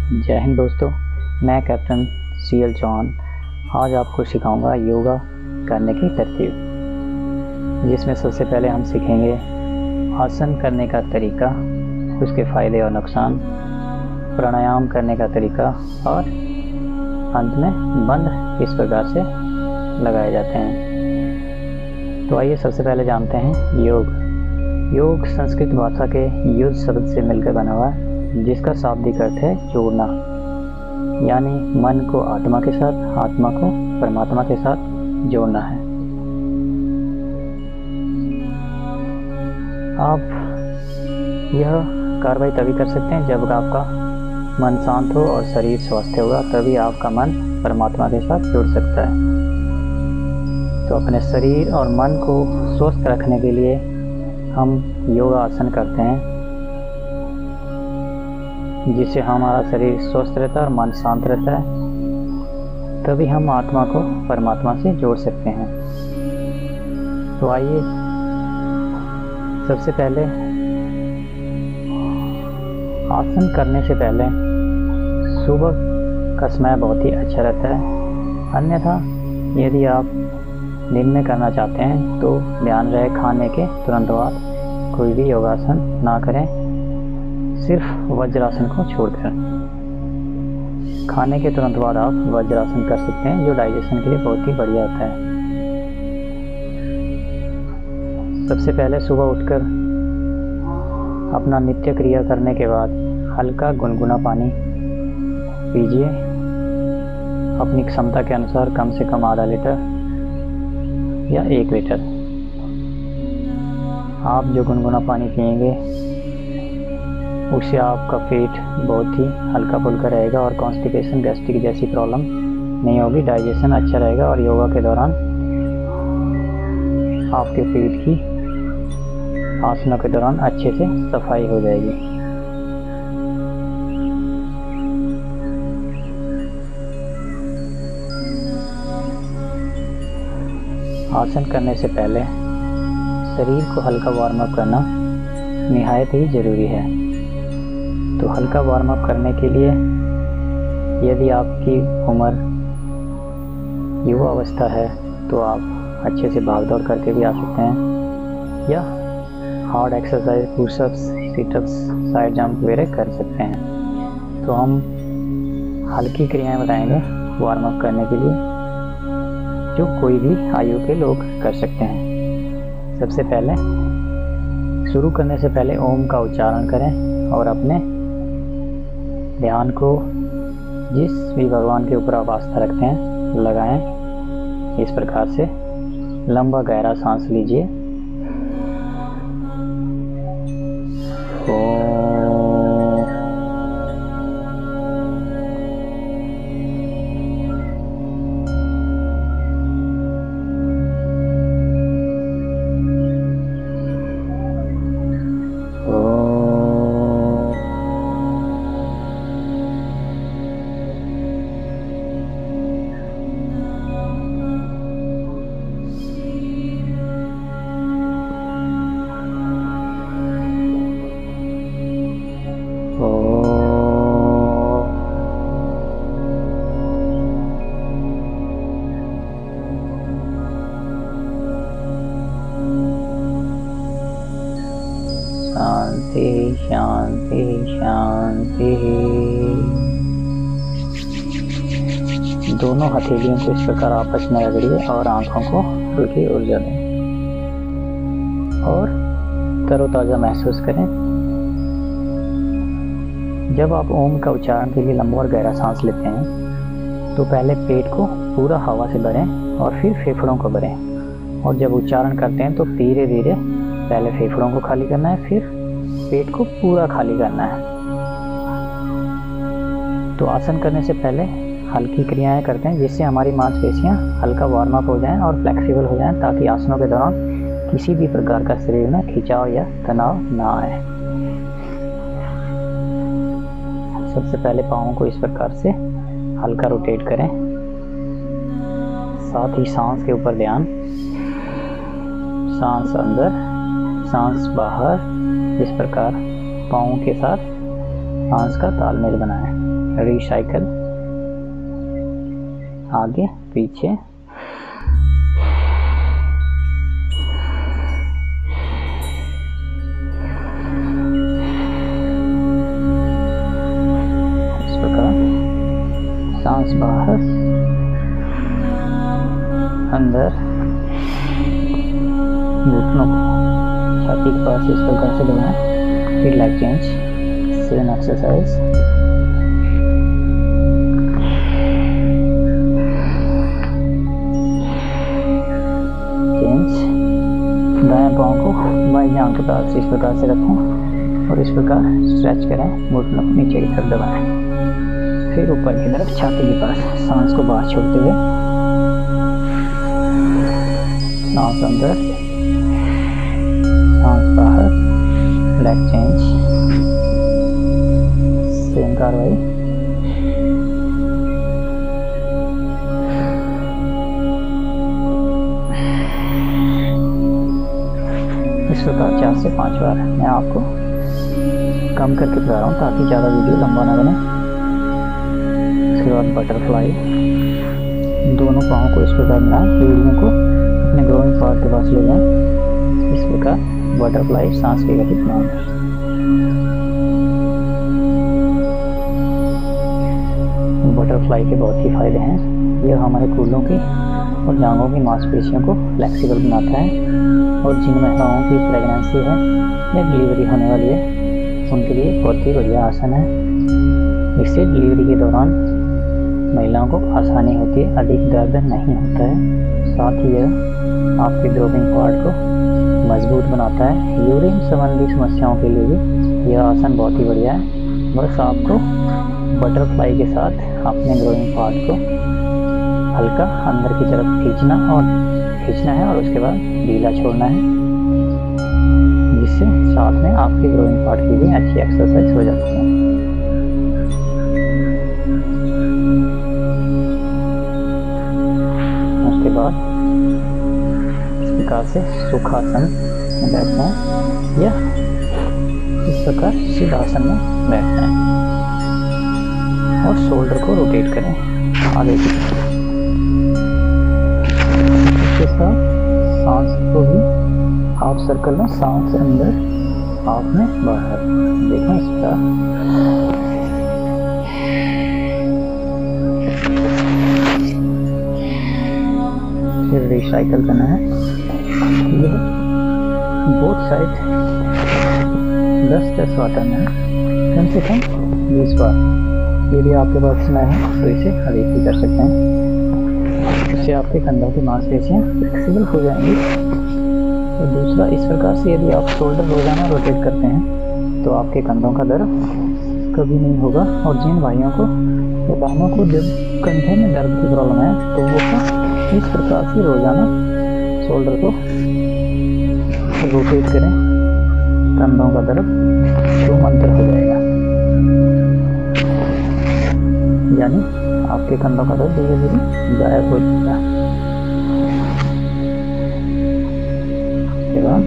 जय हिंद दोस्तों, मैं कैप्टन CL चौहान आज आपको सिखाऊंगा योगा करने की तरकीब, जिसमें सबसे पहले हम सीखेंगे आसन करने का तरीका, उसके फ़ायदे और नुकसान, प्राणायाम करने का तरीका और अंत में बंद इस प्रकार से लगाए जाते हैं। तो आइए सबसे पहले जानते हैं योग संस्कृत भाषा के युज शब्द से मिलकर बना हुआ है, जिसका शाब्दिक अर्थ है जोड़ना, यानी मन को आत्मा के साथ, आत्मा को परमात्मा के साथ जोड़ना है। आप यह कार्रवाई तभी कर सकते हैं जब आपका मन शांत हो और शरीर स्वस्थ होगा, तभी आपका मन परमात्मा के साथ जुड़ सकता है। तो अपने शरीर और मन को स्वस्थ रखने के लिए हम योगा आसन करते हैं, जिससे हमारा शरीर स्वस्थ रहता है और मन शांत रहता है, तभी हम आत्मा को परमात्मा से जोड़ सकते हैं। तो आइए सबसे पहले आसन करने से पहले सुबह का समय बहुत ही अच्छा रहता है। अन्यथा यदि आप दिन में करना चाहते हैं तो ध्यान रहे खाने के तुरंत बाद कोई भी योगासन ना करें, सिर्फ वज्रासन को छोड़कर। खाने के तुरंत बाद आप वज्रासन कर सकते हैं, जो डाइजेशन के लिए बहुत ही बढ़िया होता है। सबसे पहले सुबह उठकर अपना नित्य क्रिया करने के बाद हल्का गुनगुना पानी पीजिए। अपनी क्षमता के अनुसार कम से कम आधा लीटर या 1 लीटर। आप जो गुनगुना पानी पिएंगे उससे आपका पेट बहुत ही हल्का फुल्का रहेगा और कॉन्स्टिपेशन, गैस्ट्रिक जैसी प्रॉब्लम नहीं होगी। डाइजेशन अच्छा रहेगा और योगा के दौरान आपके पेट की आसनों के दौरान अच्छे से सफाई हो जाएगी। आसन करने से पहले शरीर को हल्का वार्म अप करना निहायत ही ज़रूरी है। तो हल्का वार्म अप करने के लिए यदि आपकी उम्र युवा अवस्था है तो आप अच्छे से भाग दौड़ करके भी आ सकते हैं, या hard exercise, pushups, sit-ups, side jump वगैरह कर सकते हैं। तो हम हल्की क्रियाएं बताएंगे वार्म अप करने के लिए, जो कोई भी आयु के लोग कर सकते हैं। सबसे पहले शुरू करने से पहले ओम का उच्चारण करें और अपने ध्यान को जिस भी भगवान के ऊपर आप आस्था रखते हैं लगाएं। इस प्रकार से लंबा गहरा सांस लीजिए। शांति शांति शांति। दोनों हथेलियों को इस प्रकार आपस में रगड़िए और आंखों को हल्की ऊर्जा दें और तरोताज़ा महसूस करें। जब आप ओम का उच्चारण के लिए लंबा और गहरा सांस लेते हैं तो पहले पेट को पूरा हवा से भरें और फिर फेफड़ों को भरें, और जब उच्चारण करते हैं तो धीरे धीरे पहले फेफड़ों को खाली करना है, फिर पेट को पूरा खाली करना है। तो आसन करने से पहले हल्की क्रियाएं करते हैं, जिससे हमारी मांसपेशियां हल्का वार्म अप हो जाएं और फ्लेक्सिबल हो जाएं, ताकि आसनों के दौरान किसी भी प्रकार का शरीर में खिंचाव या तनाव ना आए। सबसे पहले पाँवों को इस प्रकार से हल्का रोटेट करें, साथ ही सांस के ऊपर ध्यान। सांस अंदर, सांस बाहर, इस प्रकार पाँवों के साथ सांस का तालमेल बनाएं। रिसाइकल, आगे पीछे, इस प्रकार सांस बाहर अंदर, घुटनों को छाती के पास इस प्रकार से दबाएं। फिर leg change, same exercise. Change, दाएं पाँव को बाएं जांघ के पास इस प्रकार से रखें और इस प्रकार स्ट्रेच करें, घुटनों को नीचे की तरफ दबाएं। फिर ऊपर की तरफ छाती के पास सांस को बाहर छोड़ते हुए सांस अंदर, सांस बाहर, लेग चेंज, सेम कार्रवाई। इस प्रकार 4 से 5 बार। मैं आपको कम करके बता रहा हूँ ताकि ज़्यादा वीडियो लंबा ना बने। उसके बाद बटरफ्लाई, दोनों पाँव को इस प्रकार मिलाएं, एड़ियों को अपने ग्रोइंग पार्ट के पास ले जाएं। इस प्रकार बटरफ्लाई, सांस की गति बनाएं। बटरफ्लाई के बहुत ही फायदे हैं। यह हमारे कूल्हों की और जांघों की मांसपेशियों को फ्लेक्सिबल बनाता है और जिन महिलाओं की प्रेगनेंसी है या डिलीवरी होने वाली है उनके लिए बहुत ही बढ़िया आसन है। इससे डिलीवरी के दौरान महिलाओं को आसानी होती है, अधिक दर्द नहीं होता है। साथ ही यह आपके ग्रोइंग पार्ट को मजबूत बनाता है। यूरिन संबंधी समस्याओं के लिए भी यह आसन बहुत ही बढ़िया है। बस आपको बटरफ्लाई के साथ अपने ग्रोइंग पार्ट को हल्का अंदर की तरफ खींचना है और उसके बाद ढीला छोड़ना है, जिससे साथ में आपके ग्रोइंग पार्ट की भी अच्छी एक्सरसाइज हो जाती है। उसके बाद इस प्रकार से सुखासन में बैठना है या इस प्रकार सिद्धासन में बैठना है और शोल्डर को रोटेट करें आगे की तरफ। इसके साथ सांस को भी हाफ सर्कल में, सांस अंदर, हाफ में बाहर। देखें इस प्रकार। फिर रिसाइकल करना है। यह बोथ साइड 10-10 बार करना है, कम से कम 20 बार। यदि आपके पास समय है तो इसे अधिक भी कर सकते हैं। इससे आपके कंधों की मांसपेशियां फ्लेक्सिबल हो जाएंगी। और दूसरा, इस प्रकार से यदि आप शोल्डर रोजाना रोटेट करते हैं तो आपके कंधों का दर्द कभी नहीं होगा। और जिन भाइयों को या बहनों को जब कंधे में दर्द की प्रॉब्लम है तो वो इस प्रकार से रोजाना शोल्डर को रोटेट करें, कंधों का दर्द छूमंतर हो जाएगा। यानी आपके कंधों का दर्द धीरे धीरे गायब हो जाएगा। उसके बाद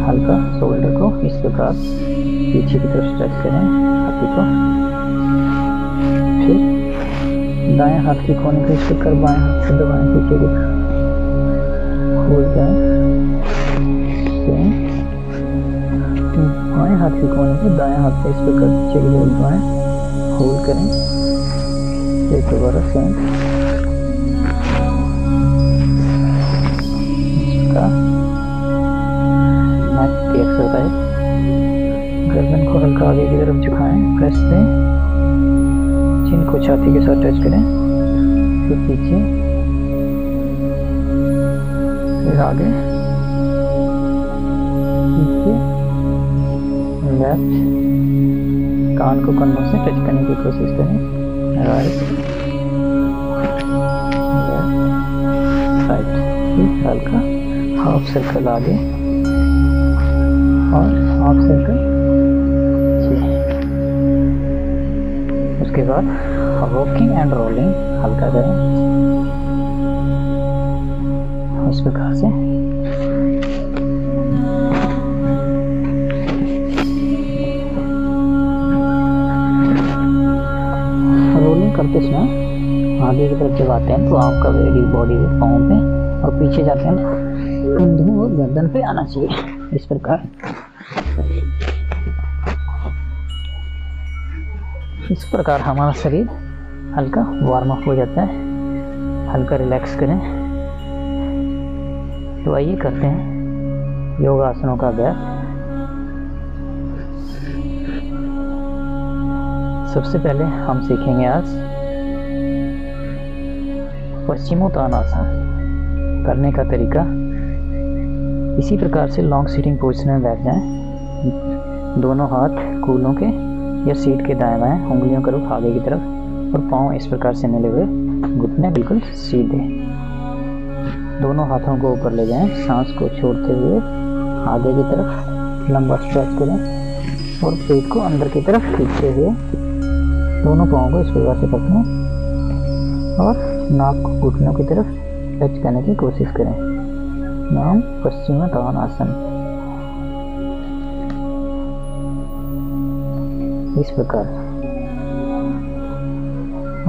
हल्का शोल्डर को इस प्रकार पीछे की तरफ स्ट्रेच करें, छाती को। फिर दाएं हाथ की कोहनी को इस प्रकार बाएं हाथ से दबाएं, पीछे की तरफ होल्ड करें। बाएं हाथ की कोहनी को दाएं हाथ से इस प्रकार पीछे की तरफ दबाएं, होल्ड करें। एक दोबारा सेम नेक की एक्सरसाइज। गर्दन को हल्का आगे की तरफ झुकाएं, प्रेस दें, चिन को छाती के साथ टच करें, फिर पीछे, फिर आगे, पीछे, लेफ्ट। कान को कंधों से टच करने की कोशिश करें, राइट, लेफ्ट, राइट। फिर हल्का हाफ सर्कल आगे और हाफ सर्कल पीछे। उसके बाद वॉकिंग एंड रोलिंग हल्का करें इस प्रकार से। करते समय आगे की तरफ जब आते हैं तो आपका बॉडी वेट पाँव पे और पीछे जाते हैं कंधों और गर्दन पे आना चाहिए। इस प्रकार हमारा शरीर हल्का वार्म अप हो जाता है, हल्का रिलैक्स करें। तो आइए करते हैं योगासनों का अभ्यास। सबसे पहले हम सीखेंगे आज पश्चिमोत्तानासन करने का तरीका। इसी प्रकार से लॉन्ग सिटिंग पोजीशन में बैठ जाएं। दोनों हाथ कूलों के या सीट के दाएं बाएं, उंगलियों का रुख आगे की तरफ और पांव इस प्रकार से मिले हुए, घुटने बिल्कुल सीधे। दोनों हाथों को ऊपर ले जाएं, सांस को छोड़ते हुए आगे की तरफ लंबा स्ट्रेच करें और पेट को अंदर की तरफ खींचते हुए दोनों पाँव को इस प्रकार से पकड़ें और नाक को घुटनों की तरफ टच करने की कोशिश करें। नाम पश्चिमोत्तानासन। इस प्रकार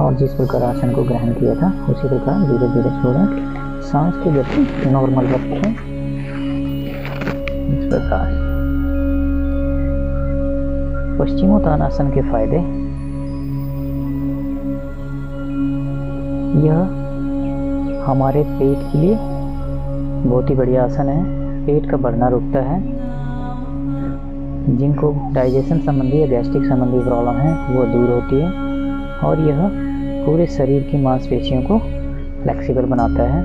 और जिस प्रकार आसन को ग्रहण किया था उसी प्रकार धीरे धीरे छोड़ें। सांस की गति नॉर्मल रखें। इस प्रकार पश्चिमोत्तानासन के फायदे। यह हमारे पेट के लिए बहुत ही बढ़िया आसन है। पेट का बढ़ना रुकता है। जिनको डाइजेशन संबंधी या गैस्ट्रिक संबंधी प्रॉब्लम है वो दूर होती है और यह पूरे शरीर की मांसपेशियों को फ्लेक्सिबल बनाता है।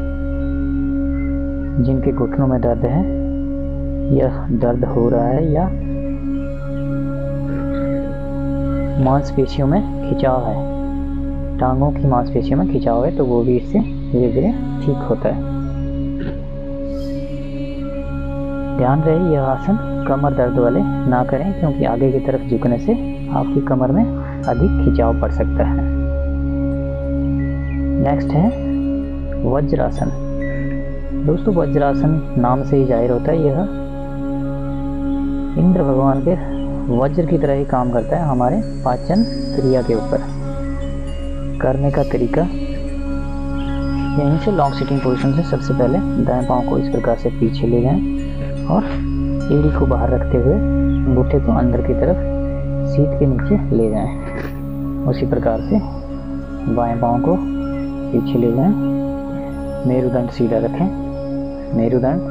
जिनके घुटनों में दर्द है, यह दर्द हो रहा है या मांसपेशियों में खिंचाव है, टांगों की मांसपेशियों में खिंचाव है, तो वो भी इससे धीरे धीरे ठीक होता है। ध्यान रहे यह आसन कमर दर्द वाले ना करें, क्योंकि आगे की तरफ झुकने से आपकी कमर में अधिक खिंचाव पड़ सकता है। नेक्स्ट है वज्रासन। दोस्तों वज्रासन नाम से ही जाहिर होता है, यह इंद्र भगवान के वज्र की तरह ही काम करता है हमारे पाचन क्रिया के ऊपर। करने का तरीका, यहीं से लॉन्ग सिटिंग पोजीशन से सबसे पहले दाएं पांव को इस प्रकार से पीछे ले जाएं और एड़ी को बाहर रखते हुए अंगूठे को अंदर की तरफ सीट के नीचे ले जाएं। उसी प्रकार से बाएं पांव को पीछे ले जाएं, मेरुदंड सीधा रखें, मेरुदंड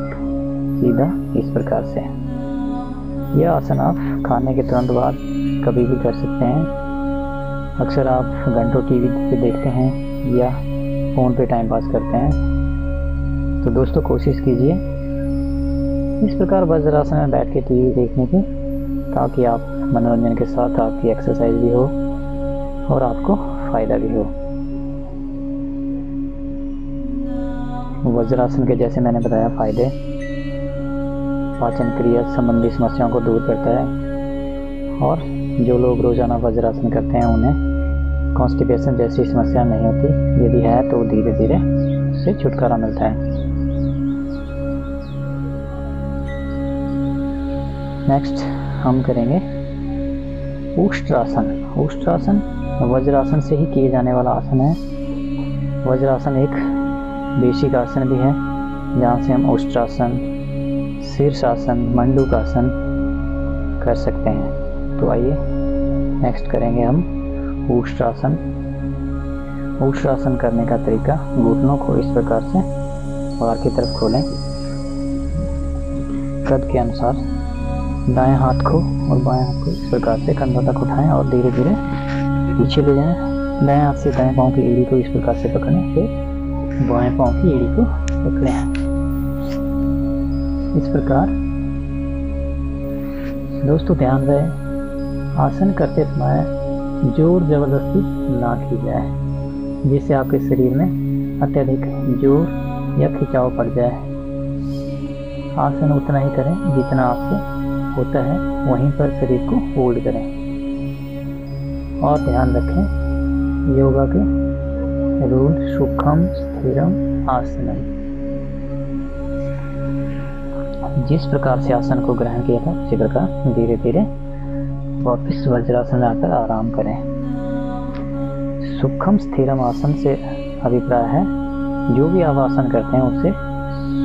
सीधा इस प्रकार से। यह आसन आप खाने के तुरंत बाद कभी भी कर सकते हैं। अक्सर आप घंटों टीवी पे देखते हैं या फ़ोन पे टाइम पास करते हैं, तो दोस्तों कोशिश कीजिए इस प्रकार वज्रासन में बैठ के टीवी देखने की, ताकि आप मनोरंजन के साथ आपकी एक्सरसाइज भी हो और आपको फ़ायदा भी हो। वज्रासन के जैसे मैंने बताया फायदे, पाचन क्रिया संबंधी समस्याओं को दूर करता है और जो लोग रोजाना वज्रासन करते हैं उन्हें कॉन्स्टिपेशन जैसी समस्या नहीं होती। यदि है तो धीरे धीरे उससे छुटकारा मिलता है। नेक्स्ट हम करेंगे उष्ट्रासन। उष्ट्रासन वज्रासन से ही किए जाने वाला आसन है। वज्रासन एक बेसिक आसन भी है, जहाँ से हम उष्ट्रासन, शीर्षासन, मंडूकासन कर सकते हैं। तो आइए नेक्स्ट करेंगे हम उष्ट्रासन। उष्ट्रासन करने का तरीका, घुटनों को इस प्रकार से बाहर की तरफ खोलें, कद के अनुसार दाएं हाथ को और बाएं हाथ को इस प्रकार से कंधों तक उठाएं और धीरे धीरे पीछे ले जाएं। दाएं हाथ से दाएं पांव की एड़ी को इस प्रकार से पकड़ें, फिर बाएं पांव की एड़ी को पकड़ें। इस प्रकार दोस्तों ध्यान रहे, आसन करते समय जोर जबरदस्ती ना की जाए, जिससे आपके शरीर में अत्यधिक जोर या खिंचाव पड़ जाए। आसन उतना ही करें जितना आपसे होता है, वहीं पर शरीर को होल्ड करें। और ध्यान रखें योगा के रूल, सुखम स्थिरम आसनम। जिस प्रकार से आसन को ग्रहण किया था उसी प्रकार धीरे धीरे वापस वज्रासन में आकर आराम करें। सुखम स्थिरम आसन से अभिप्राय है जो भी आप आसन करते हैं उसे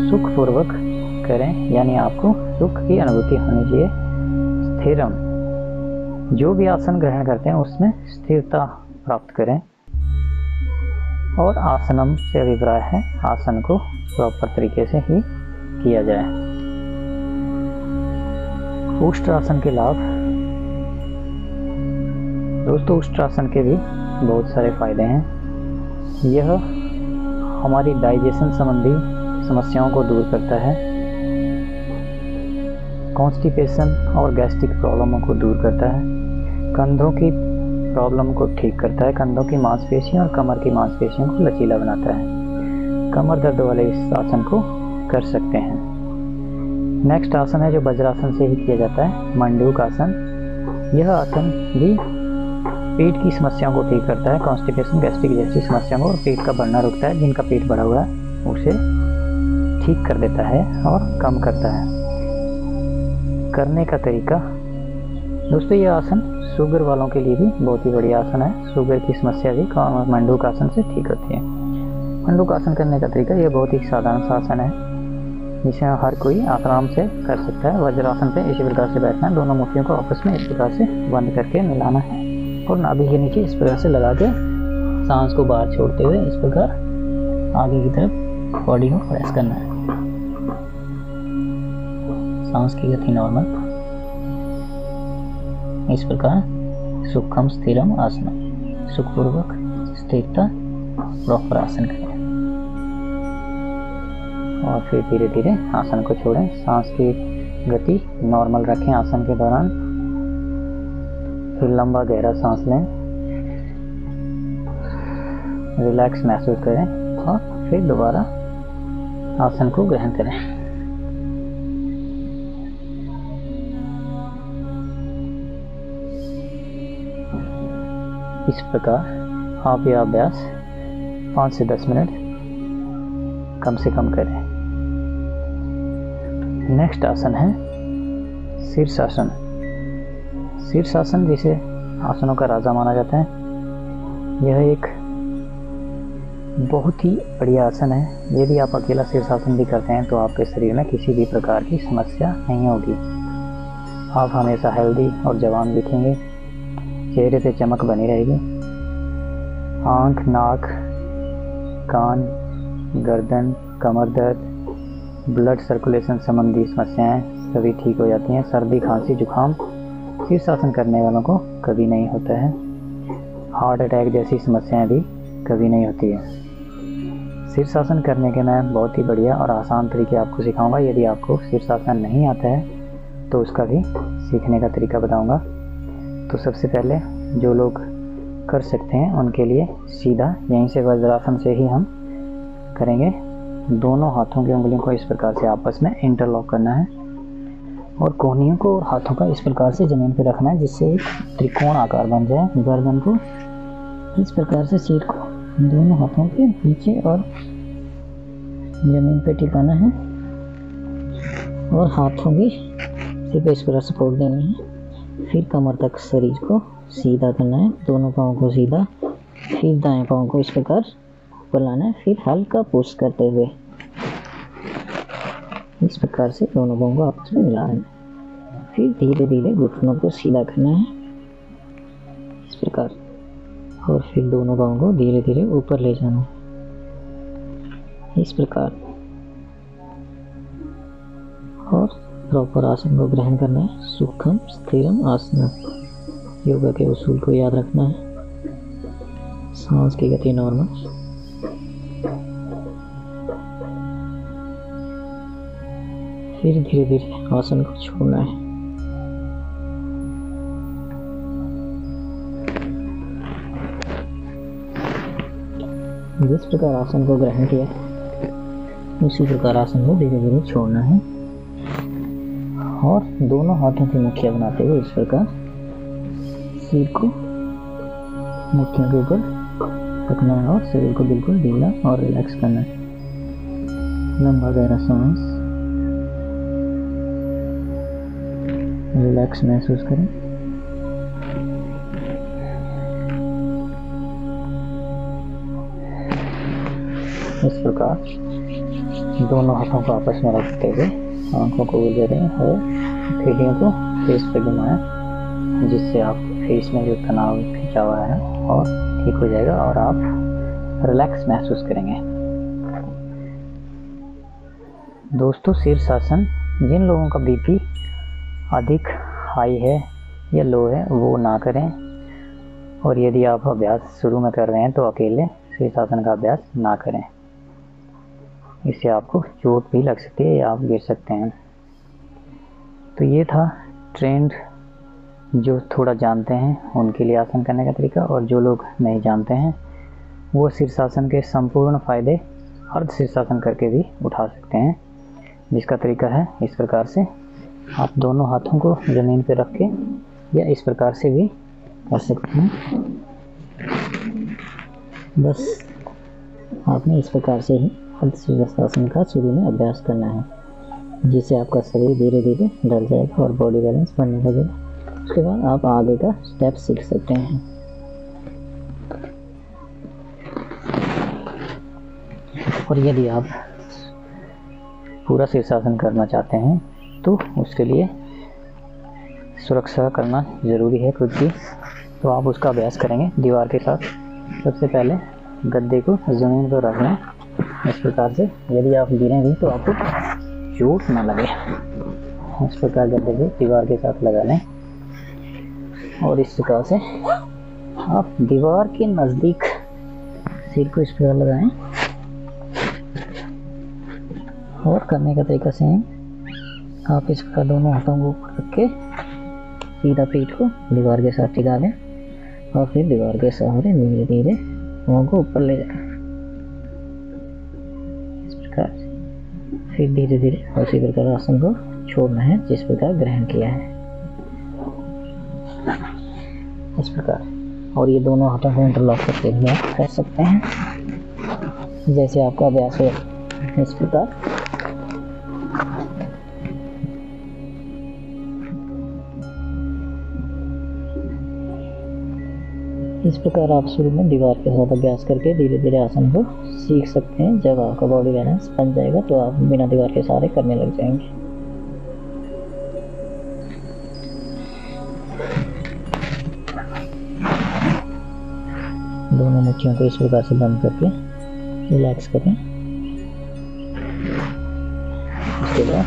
सुखपूर्वक करें, यानी आपको सुख की अनुभूति होनी चाहिए। स्थिरम, जो भी आसन ग्रहण करते हैं उसमें स्थिरता प्राप्त करें। और आसनम से अभिप्राय है आसन को प्रॉपर तरीके से ही किया जाए। उष्ट्रासन के लाभ। दोस्तों, उष्ट्रासन के भी बहुत सारे फायदे हैं। यह हमारी डाइजेशन संबंधी समस्याओं को दूर करता है, कॉन्स्टिपेशन और गैस्ट्रिक प्रॉब्लमों को दूर करता है, कंधों की प्रॉब्लम को ठीक करता है, कंधों की मांसपेशियों और कमर की मांसपेशियों को लचीला बनाता है। कमर दर्द वाले इस आसन को कर सकते हैं। नेक्स्ट आसन है जो वज्रासन से ही किया जाता है, मंडूक आसन। यह आसन भी पेट की समस्याओं को ठीक करता है, कॉन्स्टिपेशन, गैस्ट्रिक जैसी समस्याओं को, और पेट का बढ़ना रुकता है। जिनका पेट बढ़ा हुआ है उसे ठीक कर देता है और कम करता है। करने का तरीका। दोस्तों, यह आसन शुगर वालों के लिए भी बहुत ही बढ़िया आसन है। शुगर की समस्या भी मंडूक आसन से ठीक होती है। मंडूक आसन करने का तरीका, यह बहुत ही साधारण सा आसन है जिसे हर कोई आराम से कर सकता है। वज्रासन पे इसी प्रकार से बैठना है, दोनों मुट्ठियों को आपस में इस प्रकार से बंद करके मिलाना है और नाभि के नीचे इस प्रकार से लगा के सांस को बाहर छोड़ते हुए इस प्रकार आगे की तरफ बॉडी को प्रेस करना है। सांस की गति नॉर्मल। इस प्रकार सुखम स्थिरम आसन, सुखपूर्वक स्थिरता प्रॉपर आसन करें और फिर धीरे धीरे आसन को छोड़ें। सांस की गति नॉर्मल रखें आसन के दौरान। फिर लंबा गहरा सांस लें, रिलैक्स महसूस करें और फिर दोबारा आसन को ग्रहण करें। इस प्रकार आप यह अभ्यास 5 से 10 मिनट कम से कम करें। नेक्स्ट आसन है शीर्षासन। शीर्षासन जिसे आसनों का राजा माना जाता है, यह एक बहुत ही बढ़िया आसन है। यदि आप अकेला शीर्षासन भी करते हैं तो आपके शरीर में किसी भी प्रकार की समस्या नहीं होगी। आप हमेशा हेल्दी और जवान दिखेंगे, चेहरे पे चमक बनी रहेगी। आँख, नाक, कान, गर्दन, कमर दर्द, ब्लड सर्कुलेशन संबंधी समस्याएं सभी ठीक हो जाती हैं। सर्दी, खांसी, जुकाम शीर्षासन करने वालों को कभी नहीं होता है। हार्ट अटैक जैसी समस्याएं भी कभी नहीं होती है। शीर्षासन करने के मैं बहुत ही बढ़िया और आसान तरीके आपको सिखाऊंगा। यदि आपको शीर्षासन नहीं आता है तो उसका भी सीखने का तरीका बताऊंगा। तो सबसे पहले जो लोग कर सकते हैं उनके लिए सीधा यहीं से वज्रासन से ही हम करेंगे। दोनों हाथों की उंगलियों को इस प्रकार से आपस में इंटरलॉक करना है और कोहनियों को और हाथों का इस प्रकार से ज़मीन पर रखना है जिससे एक त्रिकोण आकार बन जाए। गर्दन को इस प्रकार से सिर को दोनों हाथों के नीचे और ज़मीन पर टिकाना है और हाथों की सिर्फ इस प्रकार से फोड़ देनी है। फिर कमर तक शरीर को सीधा करना है, दोनों पाँव को सीधा, फिर दाएं पाँव को इस प्रकार ऊपर लाना है, फिर हल्का पुश करते हुए इस प्रकार से दोनों पाँव को आपस में मिलाना है। फिर धीरे धीरे घुटनों को सीधा करना है इस प्रकार और फिर दोनों पाँव को धीरे धीरे ऊपर ले जाना है इस प्रकार और प्रॉपर आसन को ग्रहण करना है। सुखम स्थिरम आसन। योगा के उसूल को याद रखना है। सांस की गति नॉर्मल। फिर धीरे धीरे आसन को छोड़ना है। जिस प्रकार आसन को ग्रहण किया उसी प्रकार आसन को धीरे धीरे छोड़ना है और दोनों हाथों की मुट्ठियां बनाते हुए इस प्रकार सिर को मुट्ठियों के ऊपर रखना है और शरीर को बिल्कुल ढीला और रिलैक्स करना है। लंबा गहरा सांस, रिलैक्स महसूस करें। इस प्रकार दोनों हाथों को आपस में रखते हुए आंखों को उजारें और हथेलियों को फेस पे घुमाएं, जिससे आप फेस में जो तनाव खिंचा हुआ है और ठीक हो जाएगा और आप रिलैक्स महसूस करेंगे। दोस्तों, शीर्षासन जिन लोगों का बीपी अधिक हाई है या लो है वो ना करें, और यदि आप अभ्यास शुरू में कर रहे हैं तो अकेले शीर्षासन का अभ्यास ना करें। इससे आपको चोट भी लग सकती है या आप गिर सकते हैं। तो ये था ट्रेंड जो थोड़ा जानते हैं उनके लिए आसन करने का तरीका, और जो लोग नहीं जानते हैं वो शीर्षासन के संपूर्ण फायदे अर्ध शीर्षासन करके भी उठा सकते हैं, जिसका तरीका है इस प्रकार से। आप दोनों हाथों को ज़मीन पर रख के या इस प्रकार से भी कर सकते हैं। बस आपने इस प्रकार से ही अर्ध शीर्षासन का शुरू में अभ्यास करना है, जिससे आपका शरीर धीरे धीरे ढल जाएगा और बॉडी बैलेंस बनने लगेगा। उसके बाद आप आगे का स्टेप सीख सकते हैं। और यदि आप पूरा शीर्षासन करना चाहते हैं तो उसके लिए सुरक्षा करना ज़रूरी है खुद की, तो आप उसका अभ्यास करेंगे दीवार के साथ। सबसे पहले गद्दे को ज़मीन पर रख लें इस प्रकार से। यदि आप गिरें भी तो आपको चोट ना लगे। इस प्रकार गद्दे को दीवार के साथ लगा लें और इस प्रकार से आप दीवार के नज़दीक सिर को इस प्रकार लगाएं। और करने का तरीका से आप इस प्रकार दोनों हाथों को ऊपर रख के सीधा पीठ को दीवार के साथ टिका दें और फिर दीवार के सहारे धीरे धीरे मुँह को ऊपर ले जाएं इस प्रकार। फिर धीरे धीरे उसी प्रकार आसन को छोड़ना है जिस प्रकार ग्रहण किया है इस प्रकार। और ये दोनों हाथों को इंटरलॉक करके भी आप कर सकते हैं जैसे आपका अभ्यास हो इस प्रकार। इस प्रकार आप शुरू में दीवार के साथ अभ्यास करके धीरे धीरे आसन को सीख सकते हैं। जब आपका बॉडी बैलेंस बन जाएगा तो आप बिना दीवार के सहारे करने लग जाएंगे। दोनों मुट्ठियों को इस प्रकार से बंद करके रिलैक्स करें। उसके बाद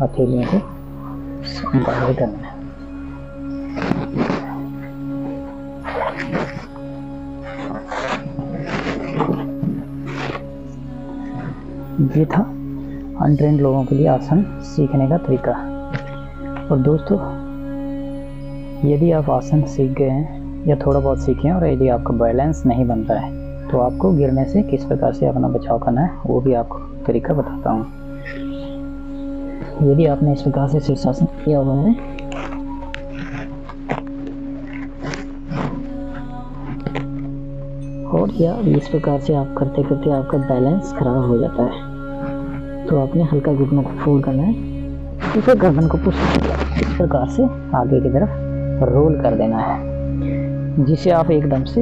हथेलियों को बाहर करना है। ये था अनट्रेंड लोगों के लिए आसन सीखने का तरीका। और दोस्तों, यदि आप आसन सीख गए हैं या थोड़ा बहुत सीखे हैं और यदि आपका बैलेंस नहीं बनता है तो आपको गिरने से किस प्रकार से अपना बचाव करना है वो भी आपको तरीका बताता हूँ। यदि आपने इस प्रकार से शीर्षासन किया हुआ है और या इस प्रकार से आप करते करते आपका बैलेंस खराब हो जाता है तो आपने हल्का घुटनों को फोल्ड करना है, फिर गर्दन को पुश इस प्रकार से आगे की तरफ रोल कर देना है, जिससे आप एकदम से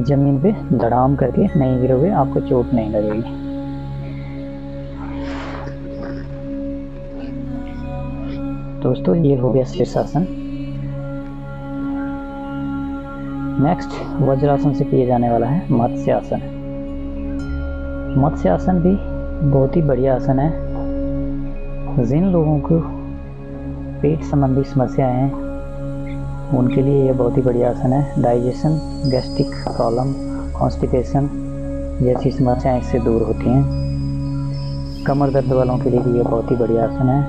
जमीन पे धड़ाम करके नहीं गिरोगे, आपको चोट नहीं लगेगी। दोस्तों, ये हो गया शीर्षासन। नेक्स्ट वज्रासन से किए जाने वाला है मत्स्यासन। मत्स्यासन भी बहुत ही बढ़िया आसन है। जिन लोगों को पेट संबंधी समस्याएं हैं उनके लिए यह बहुत ही बढ़िया आसन है। डाइजेशन, गैस्ट्रिक प्रॉब्लम, कॉन्स्टिपेशन जैसी समस्याएं इससे दूर होती हैं। कमर दर्द वालों के लिए भी ये बहुत ही बढ़िया आसन है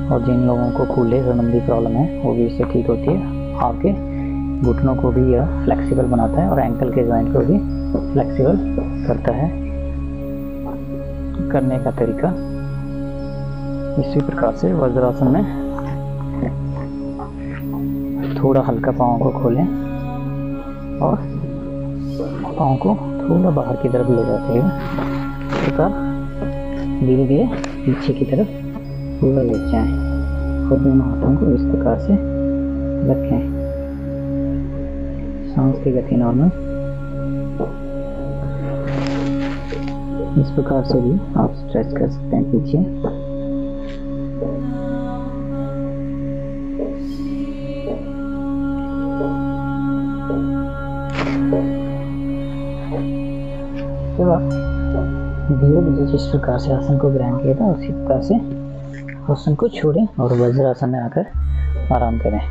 और जिन लोगों को कूल्हे संबंधी प्रॉब्लम है वो भी इससे ठीक होती है। आपके घुटनों को भी यह फ्लेक्सिबल बनाता है और एंकल के जॉइंट को भी फ्लेक्सिबल करता है। करने का तरीका इसी प्रकार से वज्रासन में थोड़ा हल्का पाँव को खोलें और पाँव को थोड़ा बाहर की तरफ ले जाते हुए इस प्रकार धीरे धीरे पीछे की तरफ पूरा ले जाएं और दोनों हाथों को इस प्रकार से रखें। सांस की गति नॉर्मल इस प्रकार से भी आप स्ट्रेच कर सकते हैं पीछे। जब आप धीरे धीरे जिस प्रकार से आसन को ग्रहण किया था उसी प्रकार से आसन को छोड़ें और वज्रासन में आकर आराम करें।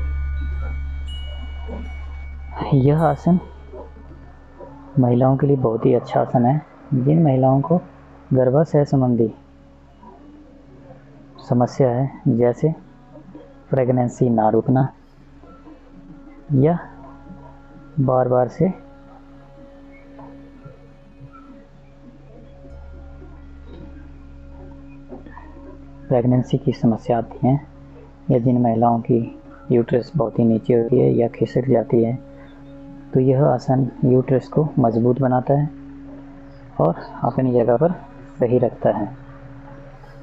यह आसन महिलाओं के लिए बहुत ही अच्छा आसन है। जिन महिलाओं को गर्भाशय संबंधी समस्या है, जैसे प्रेगनेंसी ना रुकना या बार बार से प्रेगनेंसी की समस्या आती है, या जिन महिलाओं की यूट्रस बहुत ही नीचे होती है या खिसक जाती है, तो यह आसन यूट्रस को मजबूत बनाता है और अपनी जगह पर सही रखता है।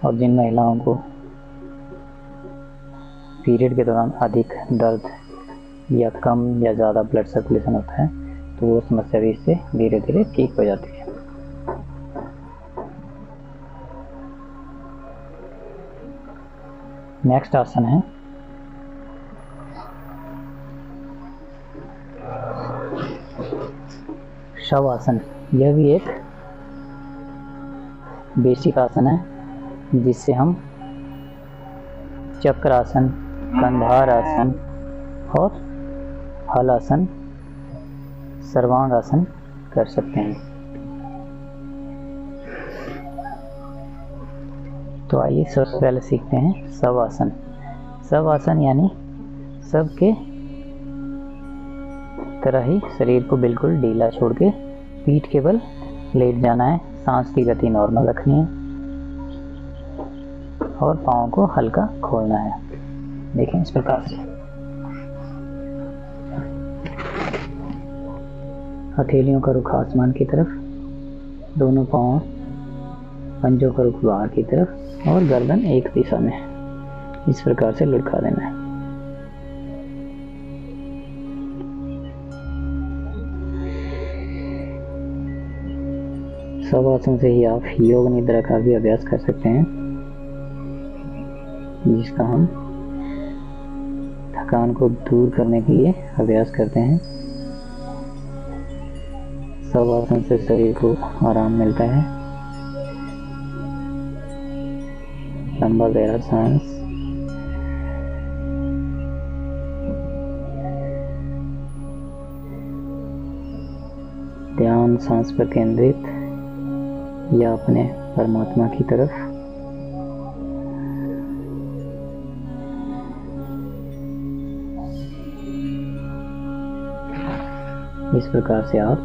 और जिन महिलाओं को पीरियड के दौरान अधिक दर्द या कम या ज़्यादा ब्लड सर्कुलेशन होता है, तो वो समस्या भी इससे धीरे धीरे ठीक हो जाती है। नेक्स्ट आसन है शव आसन। यह भी एक बेसिक आसन है जिससे हम चक्र आसन, कंधार आसन और हल आसन, सर्वांग आसन कर सकते हैं। तो आइए सबसे पहले सीखते हैं शव आसन। शव आसन यानी शव के तरह ही शरीर को बिल्कुल ढीला छोड़ के पीठ के बल लेट जाना है। सांस की गति नॉर्मल रखनी है और पाँव को हल्का खोलना है। देखें इस प्रकार से हथेलियों का रुख आसमान की तरफ, दोनों पाँव पंजों का रुख बाहर की तरफ और गर्दन एक दिशा में इस प्रकार से लुढ़का देना है। शव आसन से ही आप योग निद्रा का भी अभ्यास कर सकते हैं, जिसका हम थकान को दूर करने के लिए अभ्यास करते हैं। शव आसन से शरीर को आराम मिलता है। लंबा गहरा सांस, ध्यान सांस पर केंद्रित या अपने परमात्मा की तरफ। इस प्रकार से आप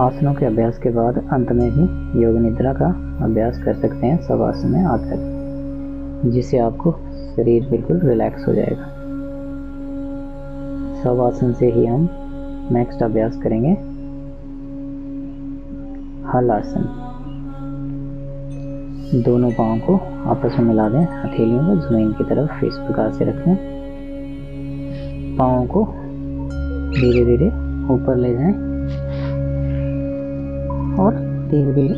आसनों के अभ्यास के बाद अंत में भी योग निद्रा का अभ्यास कर सकते हैं शव आसन में आकर, जिससे आपको शरीर बिल्कुल रिलैक्स हो जाएगा। शव आसन से ही हम नेक्स्ट अभ्यास करेंगे हल आसन। दोनों पाँव को आपस में मिला दें, हथेलियों को जमीन की तरफ इस प्रकार से रखें। पाँव को धीरे धीरे ऊपर ले जाएं और धीरे धीरे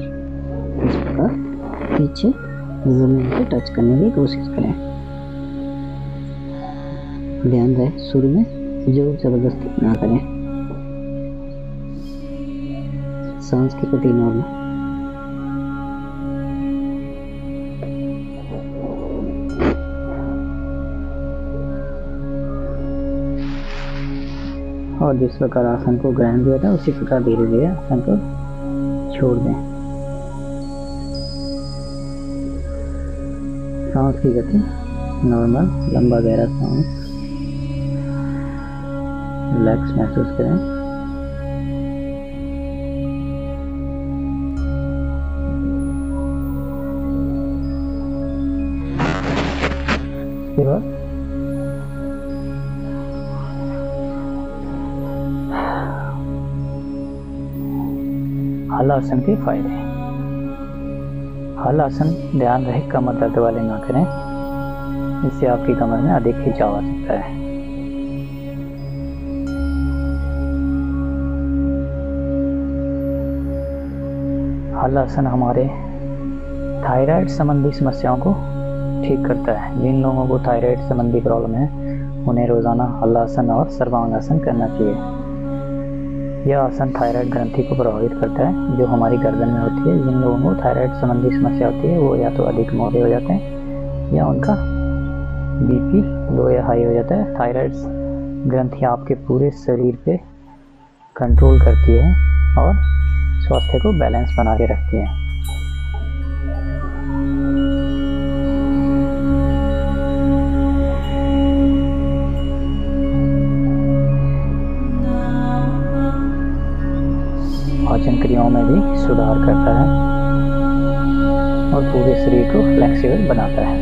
इस प्रकार पीछे जमीन को टच करने की कोशिश करें। ध्यान रहे शुरू में जोर जबरदस्ती ना करें। सांस की गति नॉर्मल। और जिस प्रकार आसन को ग्रहण किया था उसी प्रकार धीरे धीरे आसन को छोड़ दें। सांस की गति नॉर्मल, लंबा गहरा सांस, रिलैक्स महसूस करें। हल आसन के फायदे। हल आसन ध्यान रहे कमर दर्द वाले ना करें, इससे आपकी कमर में अधिक खिंचाव आ सकता है। हल आसन हमारे थायराइड संबंधी समस्याओं को ठीक करता है। जिन लोगों को थायराइड संबंधी प्रॉब्लम है उन्हें रोज़ाना हल आसन और सर्वांग आसन करना चाहिए। यह आसन थायराइड ग्रंथि को प्रभावित करता है जो हमारी गर्दन में होती है। जिन लोगों को थायराइड संबंधी समस्या होती है वो या तो अधिक मोटे हो जाते हैं या उनका बीपी लो या हाई हो जाता है। थायराइड ग्रंथि आपके पूरे शरीर पे कंट्रोल करती है और स्वास्थ्य को बैलेंस बना के रखती है। पाचन क्रियाओं में भी सुधार करता है और पूरे शरीर को फ्लेक्सिबल बनाता है।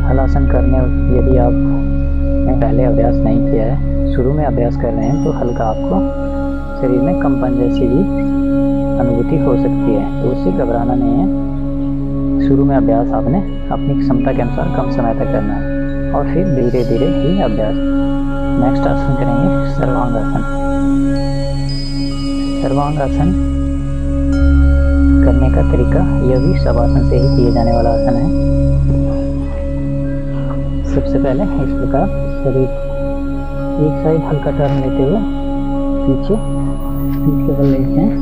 हल आसन करने यदि आपने पहले अभ्यास नहीं किया है, शुरू में अभ्यास कर रहे हैं, तो हल्का आपको शरीर में कंपन जैसी भी अनुभूति हो सकती है, तो उससे घबराना नहीं है। शुरू में अभ्यास आपने अपनी क्षमता के अनुसार कम समय तक करना है और फिर धीरे धीरे ही अभ्यास। नेक्स्ट आसन करेंगे सर्वांग आसन। सर्वांग आसन करने का तरीका यह भी शवासन से ही किए जाने वाला आसन है। सबसे पहले इस प्रकार शरीर एक साइड हल्का टर्न लेते हुए पीछे पीठ के बल लेते हैं।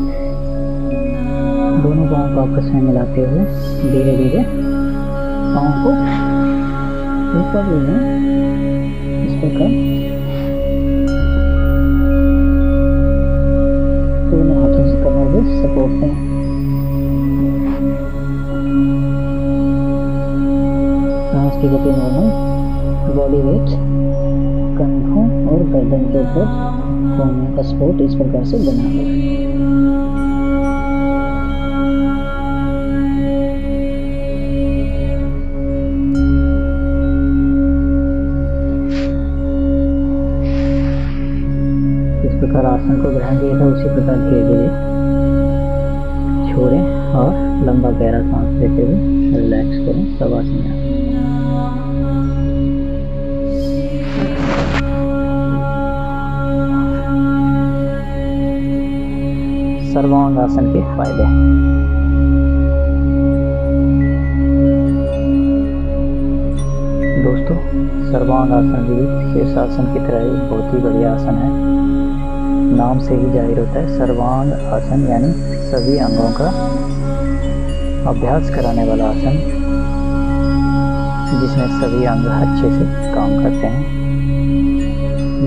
दोनों पाँव को आपस में मिलाते हुए धीरे धीरे पाँव को ऊपर लेना। इस प्रकार दोनों हाथों से कमर को सपोर्ट दें। सांस की गति नॉर्मल, बॉडी वेट कंधों और गर्दन के ऊपर कोने का सपोर्ट इस प्रकार से बना है। इस प्रकार आसन को ग्रहण किया था उसी प्रकार धीरे धीरे छोड़ें और लंबा गहरा सांस लेते हुए रिलैक्स करें शवासन में। सर्वांग आसन के फायदे। दोस्तों, सर्वांग आसन भी शीर्षासन की तरह ही बहुत ही बढ़िया आसन है। नाम से ही जाहिर होता है सर्वांग आसन यानी सभी अंगों का अभ्यास कराने वाला आसन, जिसमें सभी अंग अच्छे से काम करते हैं।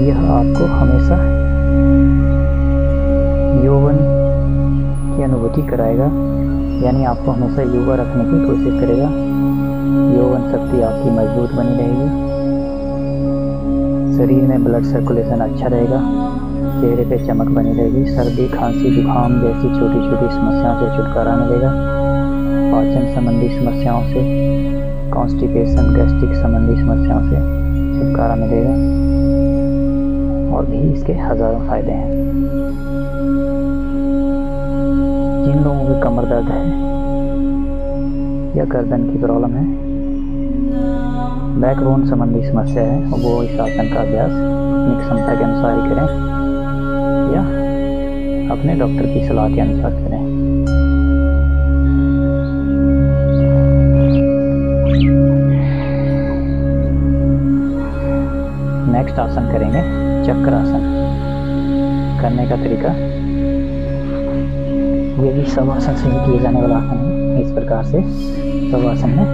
यह आपको हमेशा यौवन की अनुभूति कराएगा, यानी आपको हमेशा युवा रखने की कोशिश करेगा। यौवन शक्ति आपकी मजबूत बनी रहेगी, शरीर में ब्लड सर्कुलेशन अच्छा रहेगा, चेहरे पे चमक बनी रहेगी, सर्दी खांसी जुकाम जैसी छोटी छोटी समस्याओं से छुटकारा मिलेगा। पाचन संबंधी समस्याओं से, कॉन्स्टिपेशन गैस्ट्रिक संबंधी समस्याओं से छुटकारा मिलेगा और भी इसके हजारों फायदे हैं। जिन लोगों को कमर दर्द है या गर्दन की प्रॉब्लम है, बैकबोन संबंधी समस्या है, वो इस आसन का अभ्यास अपनी क्षमता के अनुसार ही करें या अपने डॉक्टर की सलाह के अनुसार करें। नेक्स्ट आसन करेंगे चक्रासन। करने का तरीका ये भी शवासन से ही किए जाने वाला आसन है। इस प्रकार से शवासन में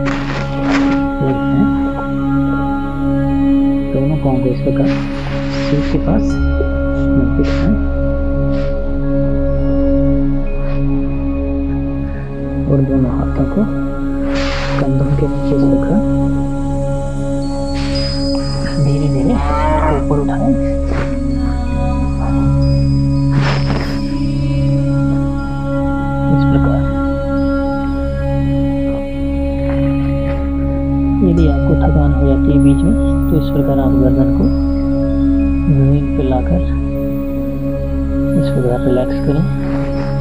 दोनों पाँव को इस प्रकार सीट के पास मिलते हैं और दोनों हाथों को कंधों के नीचे से रखकर धीरे धीरे ऊपर उठाएं। यदि आपको थकान हो जाती है बीच में, तो इस प्रकार आप गर्दन को जमीन पर लाकर इस प्रकार रिलैक्स करें,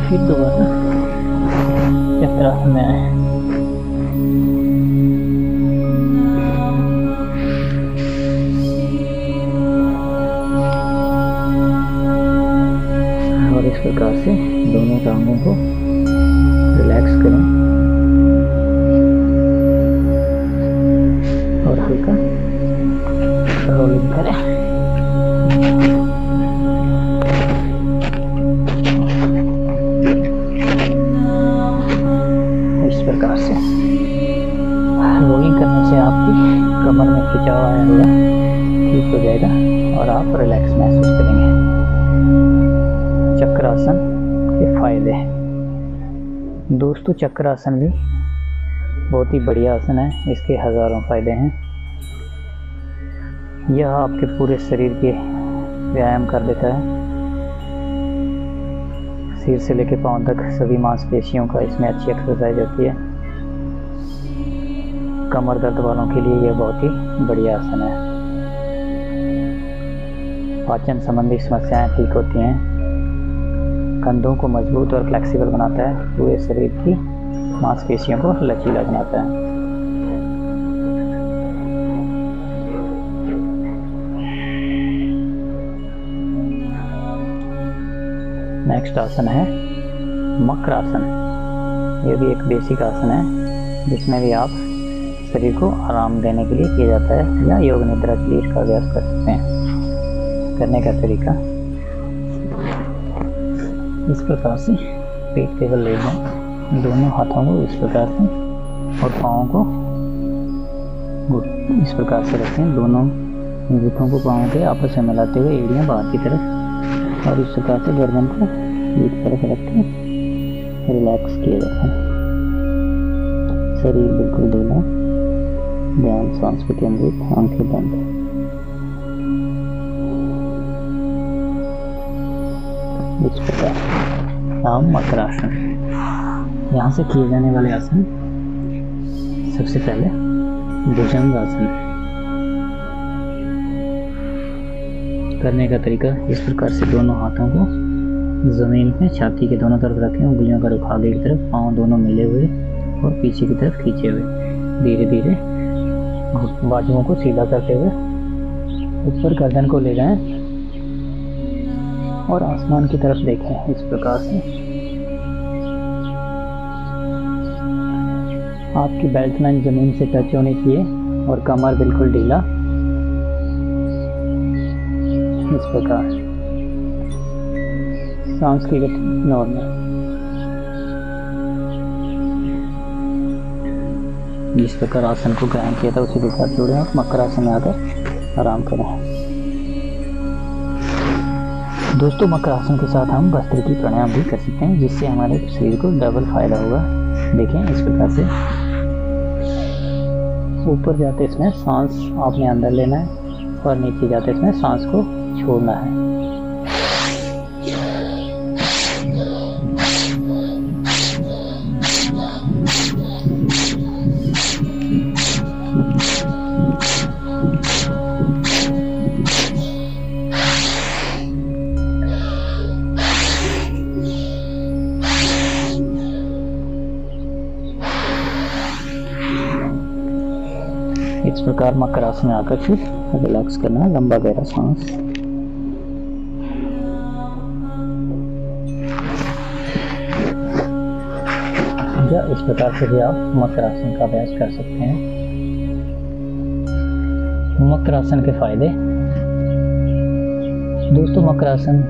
फिर दोबारा चक्रासन में आए। और इस प्रकार से दोनों टांगों को रिलैक्स करें और हल्का रोलिंग करें। इस प्रकार से रोलिंग करने से आपकी कमर में खिंचाव आया हुआ ठीक हो जाएगा और आप रिलैक्स महसूस करेंगे। चक्रासन के फायदे। दोस्तों, चक्रासन भी बहुत ही बढ़िया आसन है। इसके हज़ारों फायदे हैं। यह आपके पूरे शरीर के व्यायाम कर देता है। सिर से लेकर पांव तक सभी मांसपेशियों का इसमें अच्छी एक्सरसाइज होती है। कमर दर्द वालों के लिए यह बहुत ही बढ़िया आसन है। पाचन संबंधी समस्याएं ठीक होती हैं। कंधों को मजबूत और फ्लेक्सिबल बनाता है। पूरे शरीर की मांसपेशियों को लचीला बनाता है। नेक्स्ट आसन है मकरासन। यह भी एक बेसिक आसन है जिसमें भी आप शरीर को आराम देने के लिए किया जाता है या योग निद्रा के लिए इसका अभ्यास कर सकते हैं। करने का तरीका इस प्रकार से पेट टेबल ले लें, दोनों हाथों को इस प्रकार से और पाँवों को इस प्रकार से रखें। दोनों अंगूठों को पाँवों के आपस में मिलाते हुए एड़ियाँ बाहर की तरफ और इस प्रकार से गर्दन को एक तरफ रख के रिलैक्स किया जाता है। शरीर बिल्कुल ढीला, ध्यान सांस पे केंद्रित, आंखें बंद। इस प्रकार नाम मकरासन। यहाँ से किए जाने वाले आसन सबसे पहले भुजंग आसन। करने का तरीका इस प्रकार से दोनों हाथों को जमीन पे छाती के दोनों तरफ रखें, उंगलियों का रुख आगे की तरफ, पाँव दोनों मिले हुए और पीछे की तरफ खींचे हुए। धीरे धीरे बाजुओं को सीधा करते हुए ऊपर गर्दन को ले जाएं और आसमान की तरफ देखें। इस प्रकार से आपकी बेल्ट लाइन जमीन से टच होनी चाहिए और कमर बिल्कुल ढीला। इस प्रकार सांस की गति नॉर्मल। जिस प्रकार आसन को ग्रहण किया था उसी प्रकार जोड़ें और मकरासन में आकर आराम करें। दोस्तों, मकरासन के साथ हम भस्त्रिकी प्राणायाम भी कर सकते हैं जिससे हमारे शरीर को डबल फायदा होगा। देखें इस प्रकार से ऊपर जाते इसमें सांस आपने अंदर लेना है और नीचे जाते इसमें सांस को छोड़ना है। इस प्रकार मकरासन में आकर फिर रिलैक्स करना, लंबा गहरा सांस। या इस प्रकार से भी आप मकरासन का अभ्यास कर सकते हैं। मकरासन के फायदे। दोस्तों, मकरासन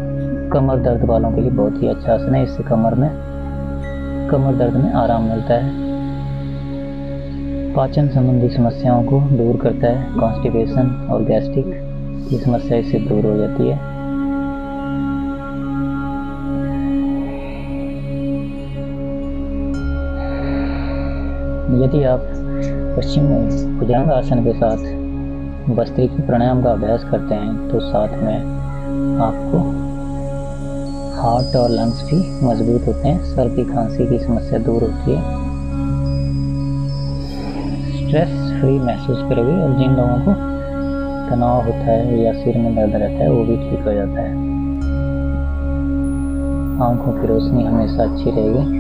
कमर दर्द वालों के लिए बहुत ही अच्छा आसन है। इससे कमर दर्द में आराम मिलता है। पाचन संबंधी समस्याओं को दूर करता है। कॉन्स्टिपेशन और गैस्ट्रिक की समस्या इससे दूर हो जाती है। यदि आप पश्चिम भुजंग आसन के साथ भस्त्रिकी प्राणायाम का अभ्यास करते हैं तो साथ में आपको हार्ट और लंग्स भी मजबूत होते हैं। सर्दी खांसी की समस्या दूर होती है। स्ट्रेस फ्री महसूस करोगे और जिन लोगों को तनाव होता है या सिर में दर्द रहता है वो भी ठीक हो जाता है। आंखों की रोशनी हमेशा अच्छी रहेगी।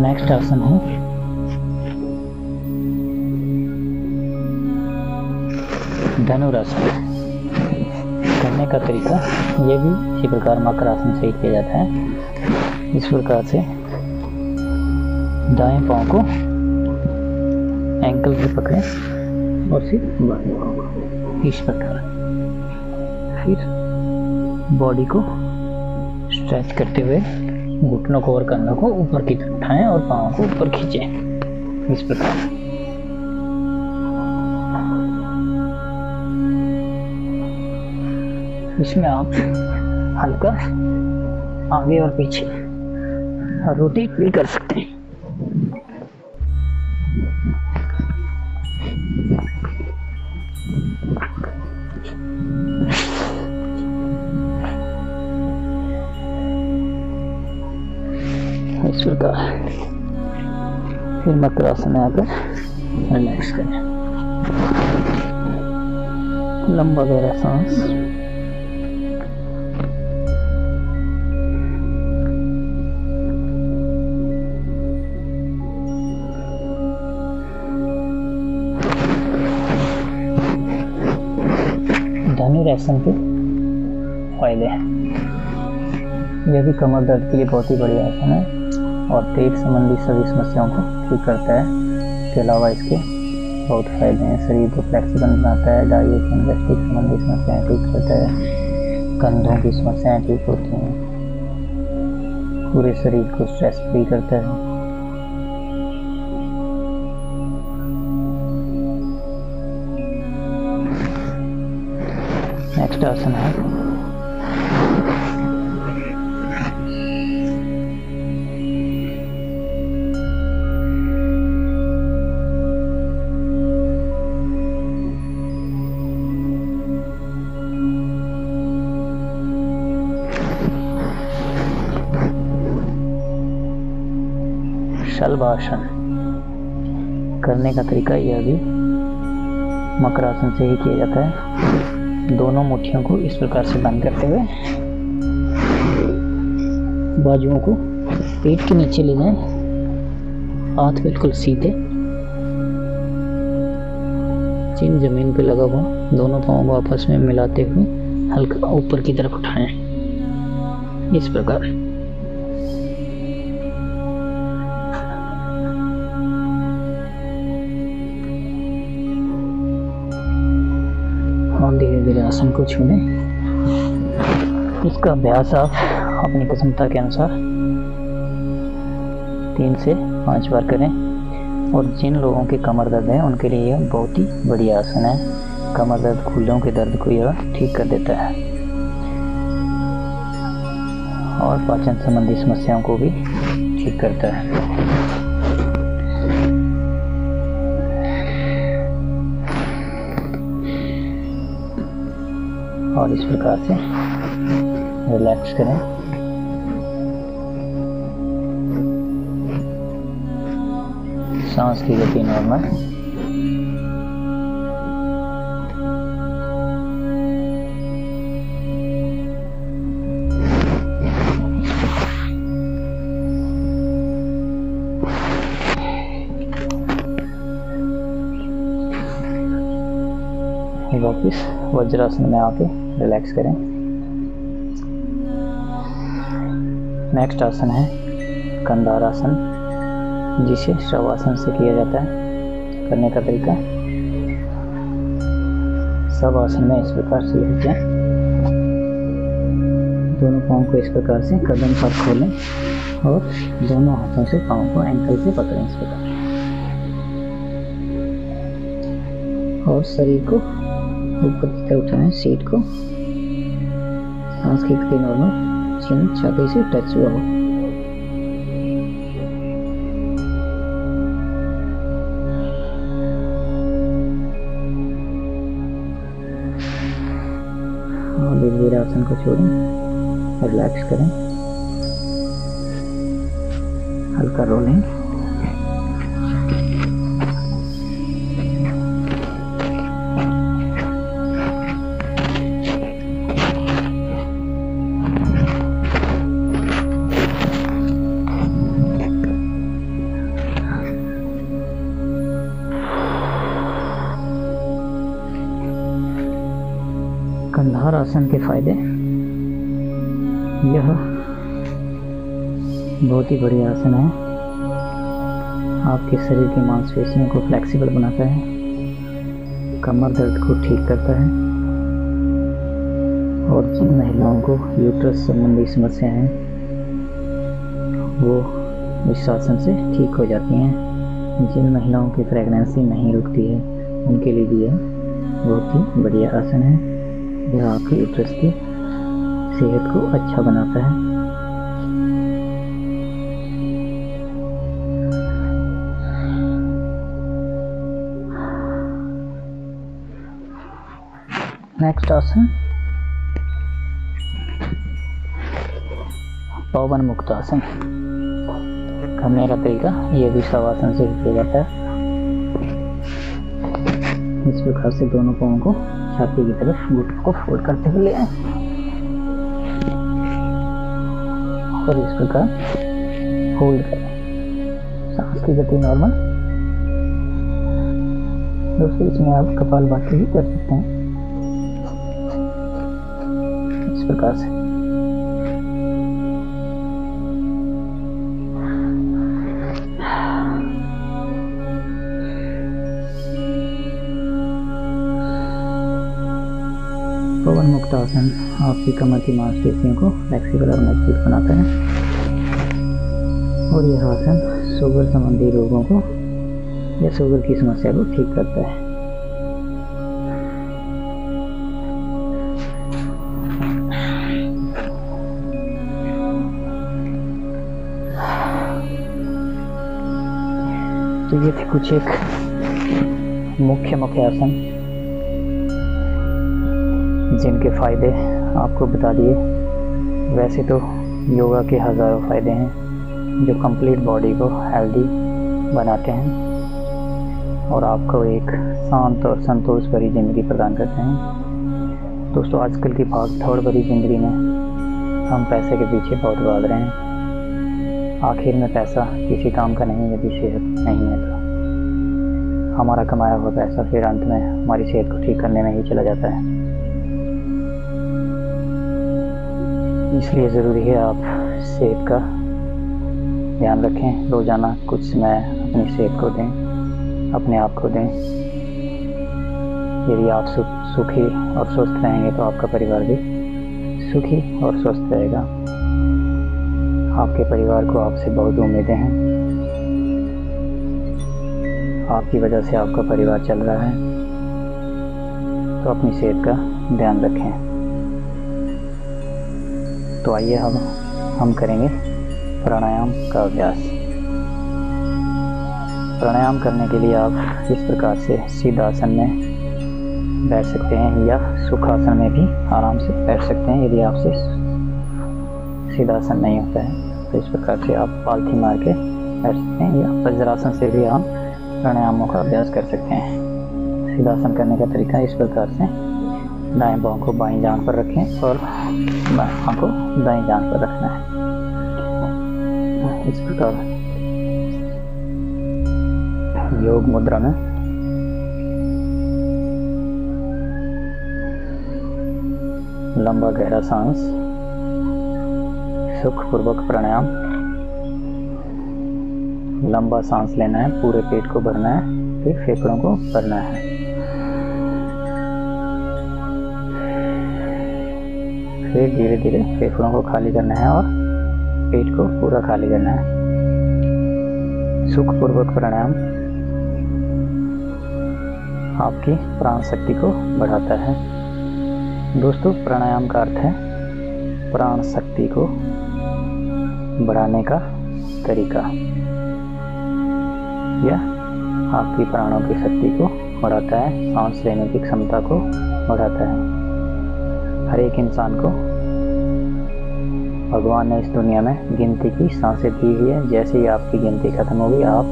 नेक्स्ट आसन है धनुरासन। का तरीका ये भी इसी प्रकार मकरासन से ही किया जाता है। इस प्रकार से दाएं पांव को एंकल से पकड़ें और फिर बाएं पांव को इस प्रकार, फिर बॉडी को स्ट्रेच करते हुए घुटनों को और कंधों को ऊपर की तरफ उठाएं और पांव को ऊपर खींचें इस प्रकार। इसमें आप हल्का आगे और पीछे रोटेट भी कर सकते हैं। इस प्रकार फिर मकरासन में आकर रिलैक्स करें, लंबा गहरा सांस। धनुरासन के फायदे हैं। यह भी कमर दर्द के लिए बहुत ही बढ़िया आसन है और पेट संबंधी सभी समस्याओं को ठीक करता है। इसके अलावा इसके बहुत फायदे हैं। शरीर को फ्लेक्सिबल बनाता है, डाइजेशन गैस्ट्रिक संबंधी समस्याएं ठीक करता है, कंधों की समस्याएं ठीक होती हैं, पूरे शरीर को स्ट्रेस फ्री करता है। नेक्स्ट आसन है शलभासन। करने का तरीका यह भी मकरासन से ही किया जाता है। दोनों मुट्ठियों को इस प्रकार से बंद करते हुए बाजुओं को पेट के नीचे ले जाएं, हाथ बिल्कुल सीधे, चिन जमीन पे लगा हुआ, दोनों पांवों को आपस में मिलाते हुए हल्का ऊपर की तरफ उठाएं इस प्रकार। और धीरे धीरे आसन को छूने। इसका अभ्यास आप अपनी क्षमता के अनुसार 3 से 5 बार करें। और जिन लोगों के कमर दर्द है उनके लिए यह बहुत ही बढ़िया आसन है। कमर दर्द, खूलों के दर्द को यह ठीक कर देता है और पाचन संबंधी समस्याओं को भी ठीक करता है। और इस प्रकार से रिलैक्स करें। सांस की गति नॉर्मल। वापिस वज्रासन में आके रिलैक्स करें। नेक्स्ट आसन है कंधारासन, जिसे शवासन से किया जाता है। करने का तरीका सब आसन में इस प्रकार से लेट जाएं, दोनों पाँव को इस प्रकार से कदम पर खोलें और दोनों हाथों से पाँव को एंकल से पकड़ें इस प्रकार, और शरीर को ऊपर की तरफ उठाएं, सीट को। सांस की गति नॉर्मल, चिन छाती से टच हुआ हो। और धीरे धीरे आसन को छोड़ें, रिलैक्स करें, हल्का रोलिंग। कंधार आसन के फायदे। यह बहुत ही बढ़िया आसन है। आपके शरीर की मांसपेशियों को फ्लेक्सिबल बनाता है, कमर दर्द को ठीक करता है और जिन महिलाओं को यूट्रस संबंधी समस्या है वो इस आसन से ठीक हो जाती हैं। जिन महिलाओं की प्रेगनेंसी नहीं रुकती है उनके लिए भी यह बहुत ही बढ़िया आसन है। यह आपकी यूट्रस की सेहत को अच्छा बनाता है। नेक्स्ट आसन पवन मुक्त आसन। करने का तरीका ये भी शवासन से किया जाता है। इस प्रकार से दोनों पाँवों को छाती की तरफ घुटनों को फोल्ड करते हुए ले आए और इस प्रकार होल्ड करें। सांस की गति नॉर्मल। दोस्तों इसमें आप कपालभाति भी कर सकते हैं इस प्रकार से। पवन मुक्त आसन आपकी कमर की मांसपेशियों को फ्लेक्सिबल और मजबूत बनाता है और यह आसन शुगर संबंधी रोगों को या शुगर की समस्या को ठीक करता है। तो ये थे कुछ एक मुख्य आसन जिनके फायदे आपको बता दिए। वैसे तो योगा के हज़ारों फायदे हैं जो कंप्लीट बॉडी को हेल्दी बनाते हैं और आपको एक शांत और संतोष भरी ज़िंदगी प्रदान करते हैं। दोस्तों आजकल की भाग-दौड़ भरी ज़िंदगी में हम पैसे के पीछे बहुत भाग रहे हैं। आखिर में पैसा किसी काम का नहीं यदि सेहत नहीं है तो। हमारा कमाया हुआ पैसा फिर अंत में हमारी सेहत को ठीक करने में ही चला जाता है। इसलिए ज़रूरी है आप सेहत का ध्यान रखें। रोज़ाना कुछ समय अपनी सेहत को दें, अपने आप को दें। यदि आप सुखी और स्वस्थ रहेंगे तो आपका परिवार भी सुखी और स्वस्थ रहेगा। आपके परिवार को आपसे बहुत उम्मीदें हैं। आपकी वजह से आपका परिवार चल रहा है, तो अपनी सेहत का ध्यान रखें। तो आइए हम करेंगे प्राणायाम का अभ्यास। प्राणायाम करने के लिए आप इस प्रकार से सीधासन में बैठ सकते हैं या सुखासन में भी आराम से बैठ सकते हैं। यदि आपसे सीधासन नहीं होता है तो इस प्रकार से आप पालथी मार के बैठ सकते हैं या वज्रासन से भी हम प्राणायामों का अभ्यास कर सकते हैं। सीधासन करने का तरीका इस प्रकार से दाएं पाँव को बाईं जांघ पर रखें और बाएं पाँव को दाईं जांघ पर रखना है। इस प्रकार योग मुद्रा में लंबा गहरा सांस, सुखपूर्वक प्राणायाम। लंबा सांस लेना है, पूरे पेट को भरना है, फिर फेफड़ों को भरना है। फिर धीरे धीरे फेफड़ों को खाली करना है और पेट को पूरा खाली करना है। सुखपूर्वक प्राणायाम आपकी प्राण शक्ति को बढ़ाता है। दोस्तों प्राणायाम का अर्थ है प्राण शक्ति को बढ़ाने का तरीका। यह आपकी प्राणों की शक्ति को बढ़ाता है, सांस लेने की क्षमता को बढ़ाता है। हर एक इंसान को भगवान ने इस दुनिया में गिनती की सांसें दी हुई है। जैसे ही आपकी गिनती खत्म होगी आप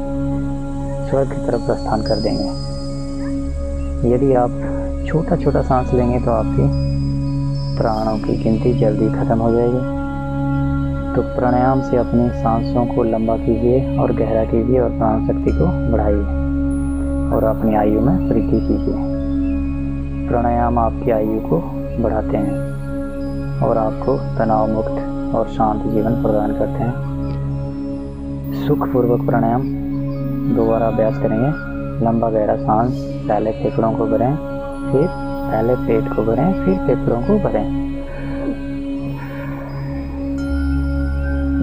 स्वर्ग की तरफ प्रस्थान कर देंगे। यदि आप छोटा छोटा सांस लेंगे तो आपकी प्राणों की गिनती जल्दी खत्म हो जाएगी। तो प्राणायाम से अपनी सांसों को लंबा कीजिए और गहरा कीजिए और प्राण शक्ति को बढ़ाइए और अपनी आयु में वृद्धि कीजिए। प्राणायाम आपकी आयु को बढ़ाते हैं और आपको तनाव मुक्त और शांत जीवन प्रदान करते हैं। सुखपूर्वक प्राणायाम दोबारा अभ्यास करेंगे। लंबा गहरा सांस, पहले फेफड़ों को भरें, फिर पहले पेट को भरें, फिर फेफड़ों को भरें,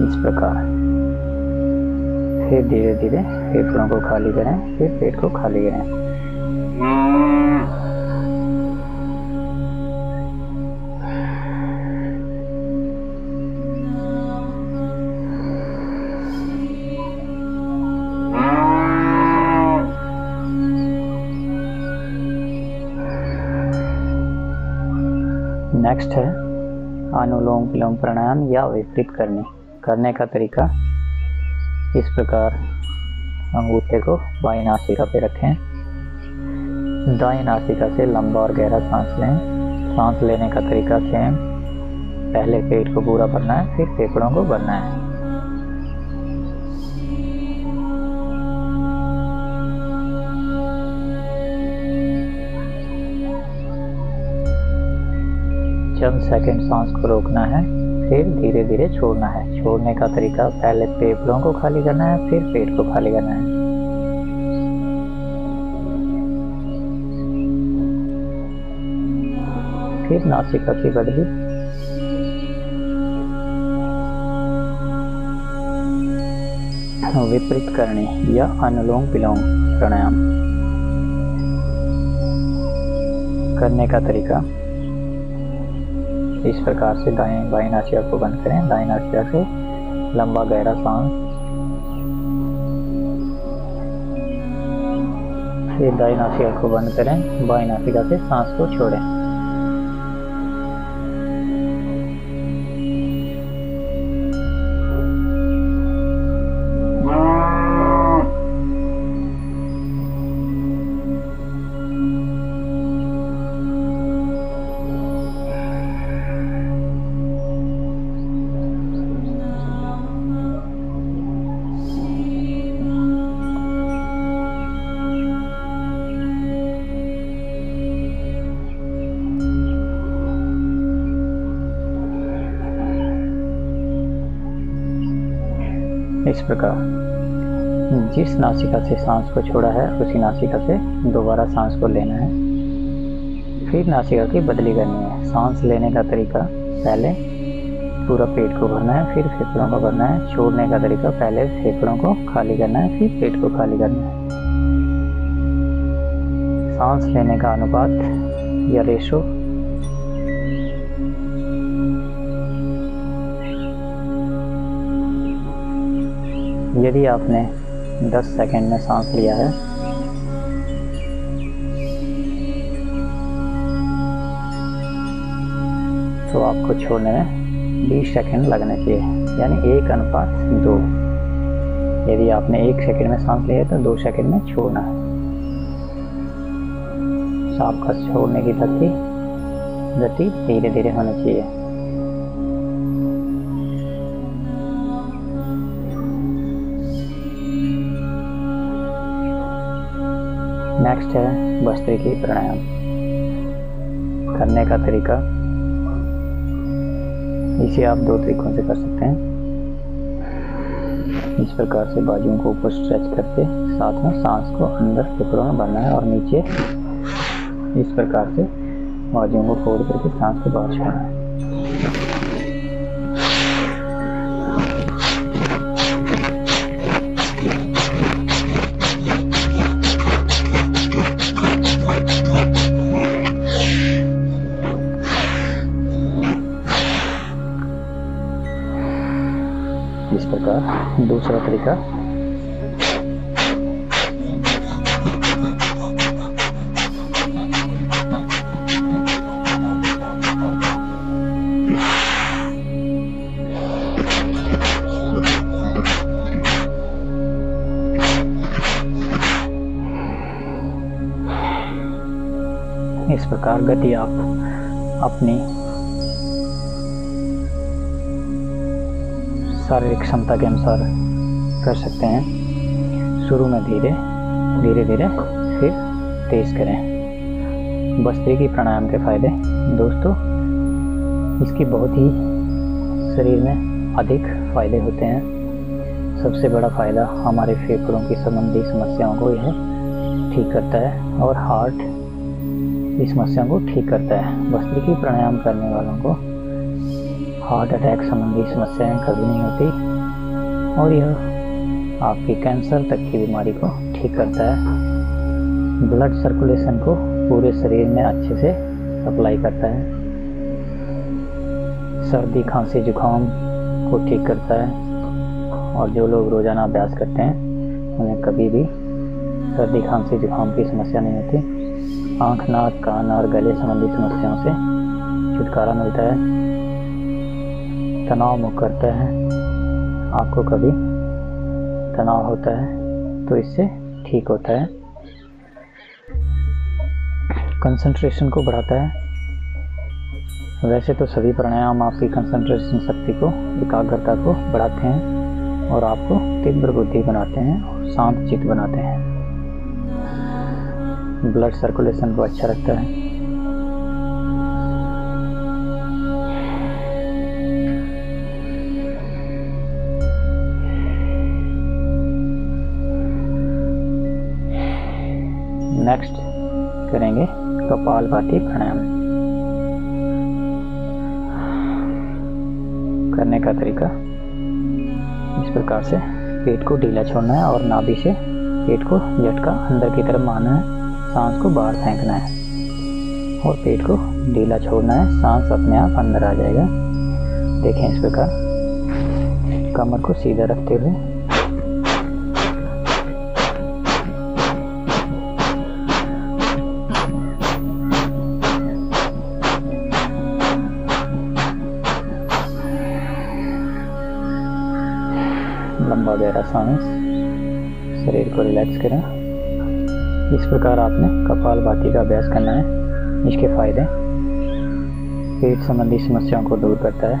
इस प्रकार। फिर धीरे धीरे फेफड़ों को खाली करें, फिर पेट को खाली करें। नेक्स्ट है अनुलोम विलोम प्राणायाम या विपरीत करने का तरीका। इस प्रकार अंगूठे को बाईं नासिका पे रखें, दाईं नासिका से लंबा और गहरा सांस लें। सांस लेने का तरीका सेम, पहले पेट को पूरा भरना है, फिर फेफड़ों को भरना है। चंद सेकंड सांस को रोकना है, फिर धीरे धीरे छोड़ना है। छोड़ने का तरीका, पहले फेफड़ों को खाली करना है, फिर पेट को खाली करना है। फिर नासिका की बदली। विपरीत करनी या अनुलोम विलोम प्राणायाम करने का तरीका इस प्रकार से बाईं नासिका को बंद करें। दाईं नासिका से लंबा गहरा सांस, फिर दाईं नासिका को बंद करें। बाईं नासिका से सांस को छोड़ें। इस प्रकार जिस नासिका से सांस को छोड़ा है उसी नासिका से दोबारा सांस को लेना है। फिर नासिका की बदली करनी है। सांस लेने का तरीका, पहले पूरा पेट को भरना है, फिर फेफड़ों को भरना है। छोड़ने का तरीका, पहले फेफड़ों को खाली करना है, फिर पेट को खाली करना है। सांस लेने का अनुपात या रेशो यदि आपने 10 सेकंड में सांस लिया है तो आपको छोड़ने में 20 सेकंड लगने चाहिए, यानी 1:2। यदि आपने 1 सेकंड में सांस लिया है तो 2 सेकंड में छोड़ना है। सांप का छोड़ने की गति धीरे धीरे होनी चाहिए। नेक्स्ट है भस्त्रिकी प्राणायाम करने का तरीका। इसे आप 2 तरीकों से कर सकते हैं। इस प्रकार से बाजुओं को ऊपर स्ट्रेच करके साथ में सांस को अंदर फेफड़ों में भरना है और नीचे इस प्रकार से बाजुओं को फोल्ड करके सांस को बाहर छोड़ना है। इस प्रकार दूसरा तरीका, इस प्रकार गति आप अपनी शारीरिक क्षमता के अनुसार कर सकते हैं। शुरू में धीरे धीरे फिर तेज करें भस्त्रिकी प्राणायाम के फायदे। दोस्तों, इसकी बहुत ही शरीर में अधिक फायदे होते हैं। सबसे बड़ा फ़ायदा हमारे फेफड़ों की संबंधी समस्याओं को यह ठीक करता है और हार्ट की समस्याओं को ठीक करता है। भस्त्रिकी प्राणायाम करने वालों को हार्ट अटैक संबंधी समस्याएं कभी नहीं होती और यह आपकी कैंसर तक की बीमारी को ठीक करता है। ब्लड सर्कुलेशन को पूरे शरीर में अच्छे से सप्लाई करता है। सर्दी, खांसी, जुकाम को ठीक करता है और जो लोग रोज़ाना अभ्यास करते हैं उन्हें कभी भी सर्दी, खांसी, जुकाम की समस्या नहीं होती। आँख, नाक, कान और गले संबंधी समस्याओं से छुटकारा मिलता है। तनाव मुक्त करता है। आपको कभी तनाव होता है तो इससे ठीक होता है। कंसंट्रेशन को बढ़ाता है। वैसे तो सभी प्राणायाम आपकी कंसंट्रेशन शक्ति को, एकाग्रता को बढ़ाते हैं और आपको तीव्र बुद्धि बनाते हैं और शांत चित्त बनाते हैं। ब्लड सर्कुलेशन को अच्छा रखता है। नेक्स्ट करेंगे कपालभाति प्राणायाम। करने का तरीका इस प्रकार से, पेट को ढीला छोड़ना है और नाभि से पेट को झटका अंदर की तरफ मारना है, सांस को बाहर फेंकना है और पेट को ढीला छोड़ना है, सांस अपने आप अंदर आ जाएगा। देखें इस प्रकार, कमर को सीधा रखते हुए लंबा गहरा सांस, शरीर को रिलैक्स करें। इस प्रकार आपने कपालभाति का अभ्यास करना है। इसके फायदे, पेट संबंधी समस्याओं को दूर करता है,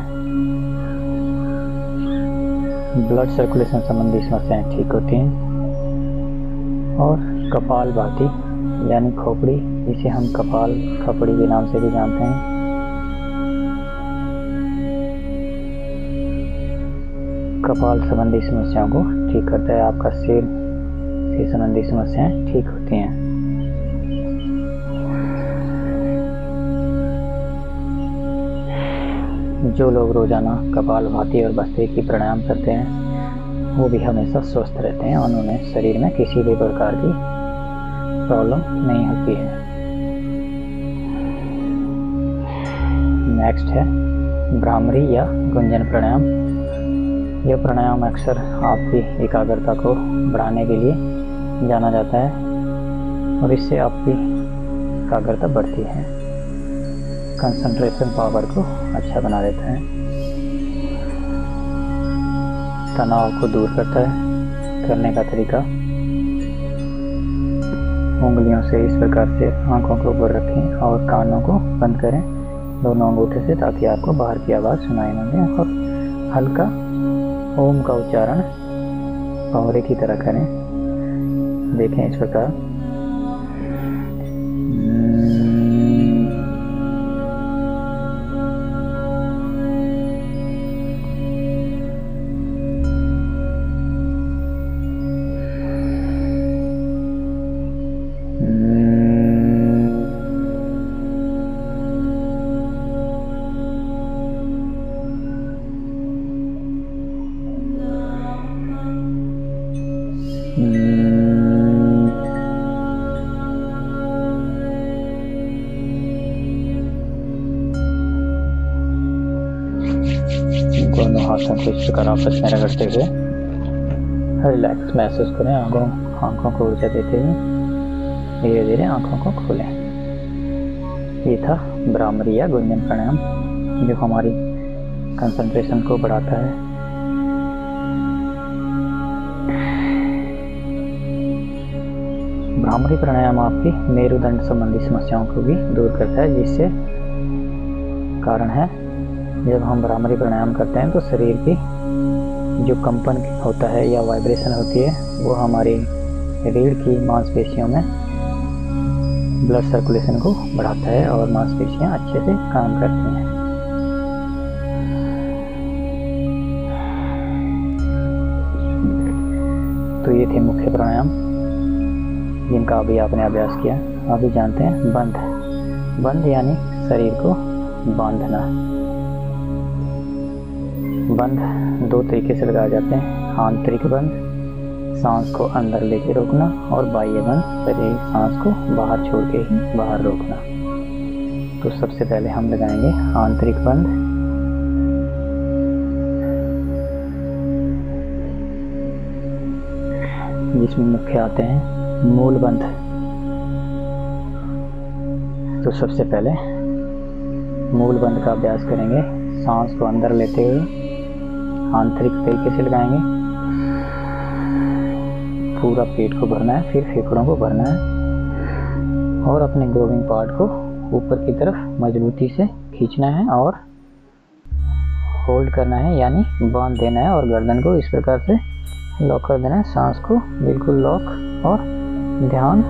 ब्लड सर्कुलेशन संबंधी समस्याएं ठीक होती हैं और कपालभाति यानी खोपड़ी, जिसे हम कपाल खपड़ी के नाम से भी जानते हैं, कपाल संबंधी समस्याओं को ठीक करता है। आपका सिर से संबंधी समस्याएं ठीक होती हैं। जो लोग रोजाना कपालभाति और भस्त्रिकी प्राणायाम करते हैं वो भी हमेशा स्वस्थ रहते हैं और उन्हें शरीर में किसी भी प्रकार की प्रॉब्लम नहीं होती है। नेक्स्ट है भ्रामरी या गुंजन प्राणायाम। यह प्राणायाम अक्सर आपकी एकाग्रता को बढ़ाने के लिए जाना जाता है और इससे आपकी एकाग्रता बढ़ती है, कंसंट्रेशन पावर को अच्छा बना देता है, तनाव को दूर करता है। करने का तरीका, उंगलियों से इस प्रकार से आंखों को ऊपर रखें और कानों को बंद करें दोनों अंगूठे से, ताकि आपको बाहर की आवाज़ सुनाई न दे और हल्का ओम का उच्चारण भंवरे की तरह करें। देखें इस प्रकार, दोनों हाथों को इस प्रकार आपस में रगड़ते हुए रिलैक्स महसूस करें। आंखों को ऊर्जा देते हुए धीरे धीरे आंखों को खोलें। ये था भ्रामरी या गुंजन प्राणायाम, जो हमारी कंसंट्रेशन को बढ़ाता है। भ्रामरी प्राणायाम आपकी मेरुदंड संबंधी समस्याओं को भी दूर करता है, जिससे कारण है जब हम भ्रामरी प्राणायाम करते हैं तो शरीर की जो कंपन होता है या वाइब्रेशन होती है वो हमारी रीढ़ की मांसपेशियों में ब्लड सर्कुलेशन को बढ़ाता है और मांसपेशियां अच्छे से काम करती हैं। तो ये थे मुख्य प्राणायाम जिनका अभी आपने अभ्यास किया। अभी जानते हैं बंध। बंध यानी शरीर को बांधना। बंध दो तरीके से लगाए जाते हैं, आंतरिक बंध, सांस को अंदर लेके रोकना, और बाह्य बंध, शरीर सांस को बाहर छोड़ के ही बाहर रोकना। तो सबसे पहले हम लगाएंगे आंतरिक बंध। जिसमें मुख्य आते हैं मूल बंध। तो सबसे पहले मूल बंध का अभ्यास करेंगे। सांस को अंदर लेते हुए आंतरिक तरीके से लगाएंगे। पूरा पेट को भरना है, फिर फेफड़ों को भरना है और अपने ग्रोविंग पार्ट को ऊपर की तरफ मजबूती से खींचना है और होल्ड करना है, यानी बांध देना है और गर्दन को इस प्रकार से लॉक कर देना है। सांस को बिल्कुल लॉक और ध्यान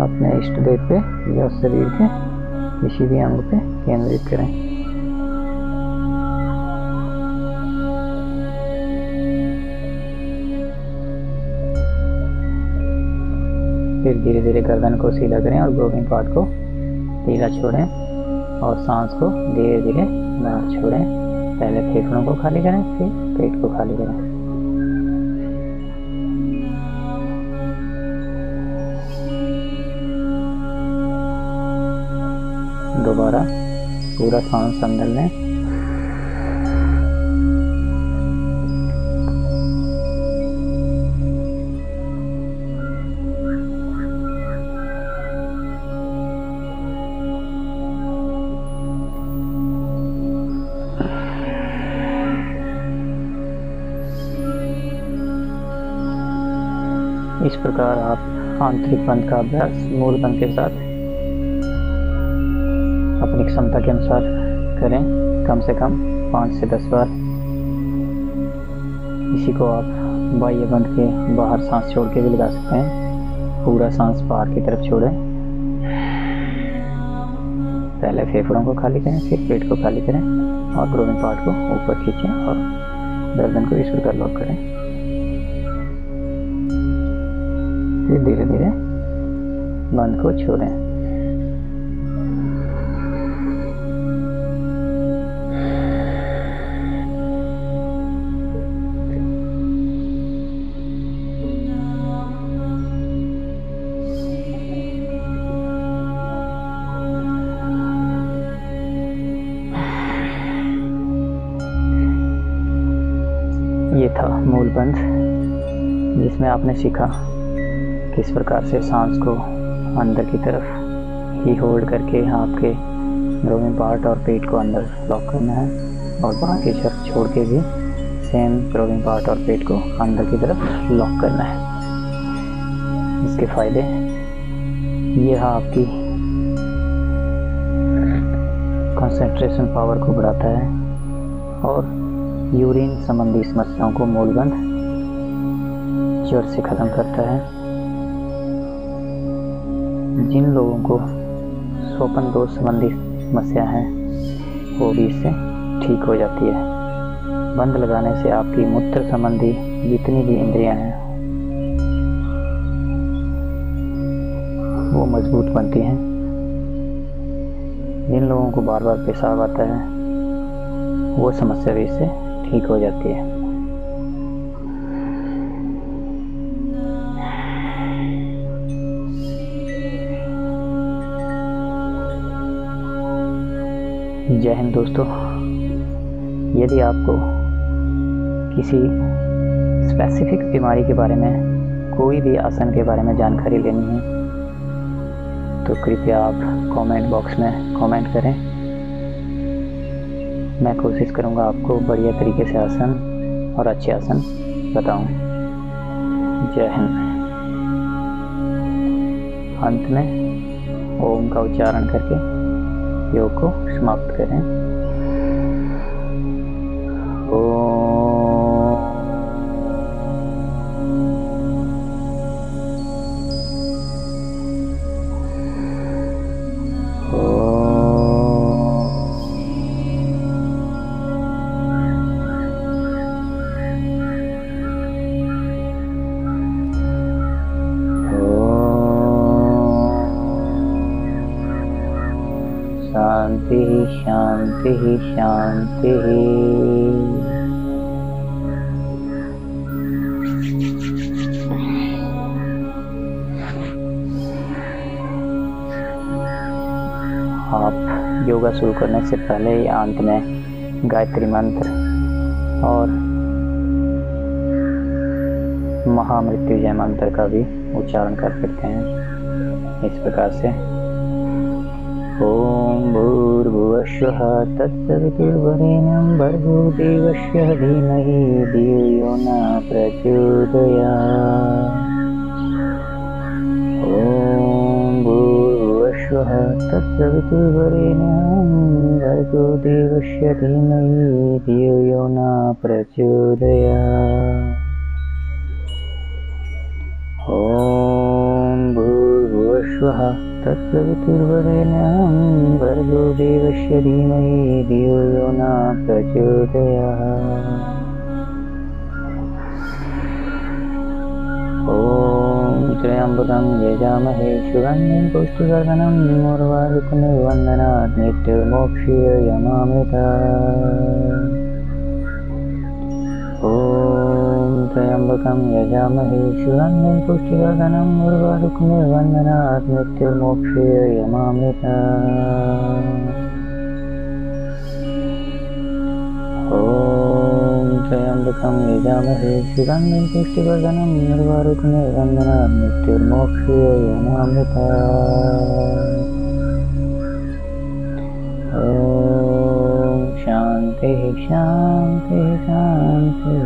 अपने इष्ट देव पे या शरीर के किसी भी अंग पे केंद्रित करें। फिर धीरे धीरे गर्दन को सीधा करें और ग्रोविंग पार्ट को ढीला छोड़ें और सांस को धीरे धीरे बाहर छोड़ें। पहले फेफड़ों को खाली करें, फिर पेट को खाली करें। दोबारा पूरा सांस अंदर लें, इस प्रकार आप आंतरिक बंध का अभ्यास मूल बंध के साथ अपनी क्षमता के अनुसार करें, कम से कम 5 से 10 बार। इसी को आप बाह्य बंध के बाहर सांस छोड़ के भी लगा सकते हैं। पूरा सांस बाहर की तरफ छोड़ें, पहले फेफड़ों को खाली करें, फिर पेट को खाली करें और ग्रोविंग पार्ट को ऊपर खींचें और गर्दन को इस प्रकार लॉक करें। फिर धीरे धीरे बंध को छोड़ें। ये था मूल बंध, जिसमें आपने सीखा किस प्रकार से सांस को अंदर की तरफ ही होल्ड करके आपके ग्रोविंग पार्ट और पेट को अंदर लॉक करना है और बाहर की तरफ छोड़ के भी सेम ग्रोविंग पार्ट और पेट को अंदर की तरफ लॉक करना है। इसके फायदे यह आपकी कंसंट्रेशन पावर को बढ़ाता है और यूरिन संबंधी समस्याओं को मूलबंध जड़ से खत्म करता है। जिन लोगों को स्वपन दोष संबंधी समस्या है वो भी इससे ठीक हो जाती है। बंध लगाने से आपकी मूत्र संबंधी जितनी भी इंद्रियां हैं वो मजबूत बनती हैं। जिन लोगों को बार बार पेशाब आता है वो समस्या भी इससे ठीक हो जाती है। जय हिंद दोस्तों। यदि आपको किसी स्पेसिफिक बीमारी के बारे में, कोई भी आसन के बारे में जानकारी लेनी है तो कृपया आप कमेंट बॉक्स में कमेंट करें। मैं कोशिश करूंगा आपको बढ़िया तरीके से आसन और अच्छे आसन बताऊं। जय हिंद। अंत में ओम का उच्चारण करके योग को समाप्त करें। ओम शांति ही शांति ही। आप योगा शुरू करने से पहले अंत में गायत्री मंत्र और महामृत्युंजय मंत्र का भी उच्चारण कर सकते हैं इस प्रकार से। ओम भूर्भुवस्सुः तत्सवितुर्वरेण्यं भर्गो देवस्य धीमहि धियो यो न प्रचोदयात्। ओम भूर्भुवस्सुः तत्सवितुर्वरेण्यं भर्गो देवस्य धीमहि धियो यो न प्रचोदयात्। ओम भूर्भुवस्सुः तत्सवितुर्वरेण्यं भर्गो देवस्य धीमहि धियो यो न प्रचोदयात्। ॐ त्र्यम्बकं यजामहे सुगन्धिं पुष्टिवर्धनं उर्वारुकमिवन्दनात् मृत्युर्मोक्षीयमामृतात्। ॐ त्र्यम्बकं यजामहे सुगन्धिं पुष्टिवर्धनं उर्वारुकमिवन्दनात् मृत्युर्मोक्षीयमामृतात्। ॐ त्र्यम्बकं यजामहे सुगन्धिं पुष्टिवर्धनं उर्वारुकमिवन्दनात् मृत्युर्मोक्षीयमामृतात्। ॐ शान्ति शान्ति शान्ति।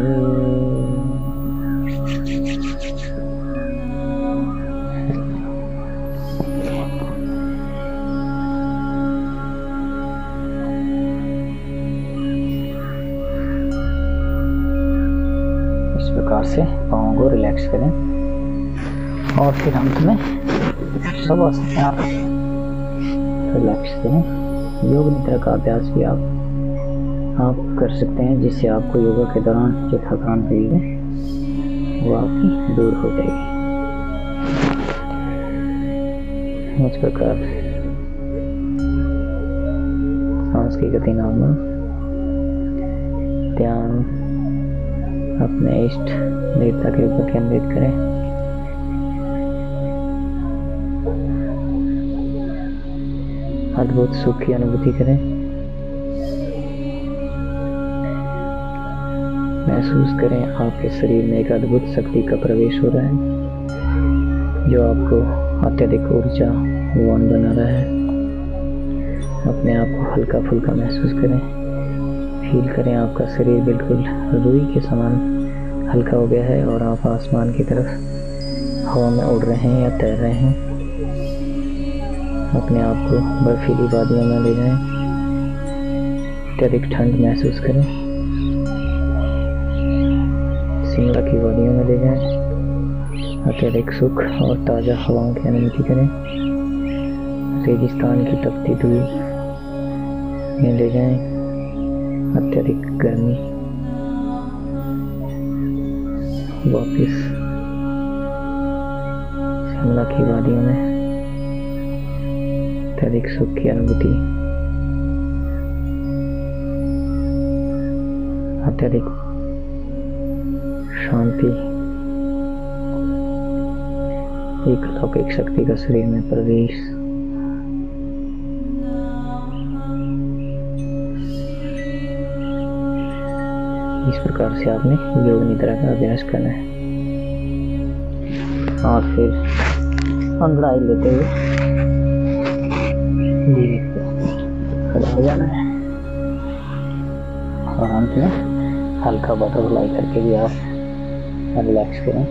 इस प्रकार से पाँव को रिलैक्स करें और फिर अंत में सब आप रिलैक्स करें। योग निद्रा का अभ्यास भी आप कर सकते हैं, जिससे आपको योगा के दौरान जो थकान हुई है वो आपकी दूर हो जाएगी। इस प्रकार सांस की गति नॉर्मल, ध्यान अपने इष्ट देवता के ऊपर केंद्रित करें। अद्भुत सुख की अनुभूति करें। महसूस करें आपके शरीर में एक अद्भुत शक्ति का प्रवेश हो रहा है, जो आपको अत्यधिक ऊर्जावान बना रहा है। अपने आप को हल्का फुल्का महसूस करें। फील करें आपका शरीर बिल्कुल रुई के समान हल्का हो गया है और आप आसमान की तरफ हवा में उड़ रहे हैं या तैर रहे हैं। अपने आप को बर्फीली वादियों में ले जाएं। अत्यधिक ठंड महसूस करें। शिमला की वादियों में ले जाएं। अत्यधिक सुख और ताज़ा हवाओं की अनुभूति करें। रेगिस्तान की तपती धूल में ले जाएं। अत्यधिक गर्मी। वापिस शिमला की वादियों में अत्यधिक सुख की अनुभूति, अत्यधिक शांति, एक अलौकिक शक्ति का शरीर में प्रवेश। इस प्रकार से आपने योग निद्रा का अभ्यास करना है और फिर अंगड़ाई लेते हुए खड़ा हो जाना है और अंत में हल्का बटरफ्लाई करके भी आप रिलैक्स करें।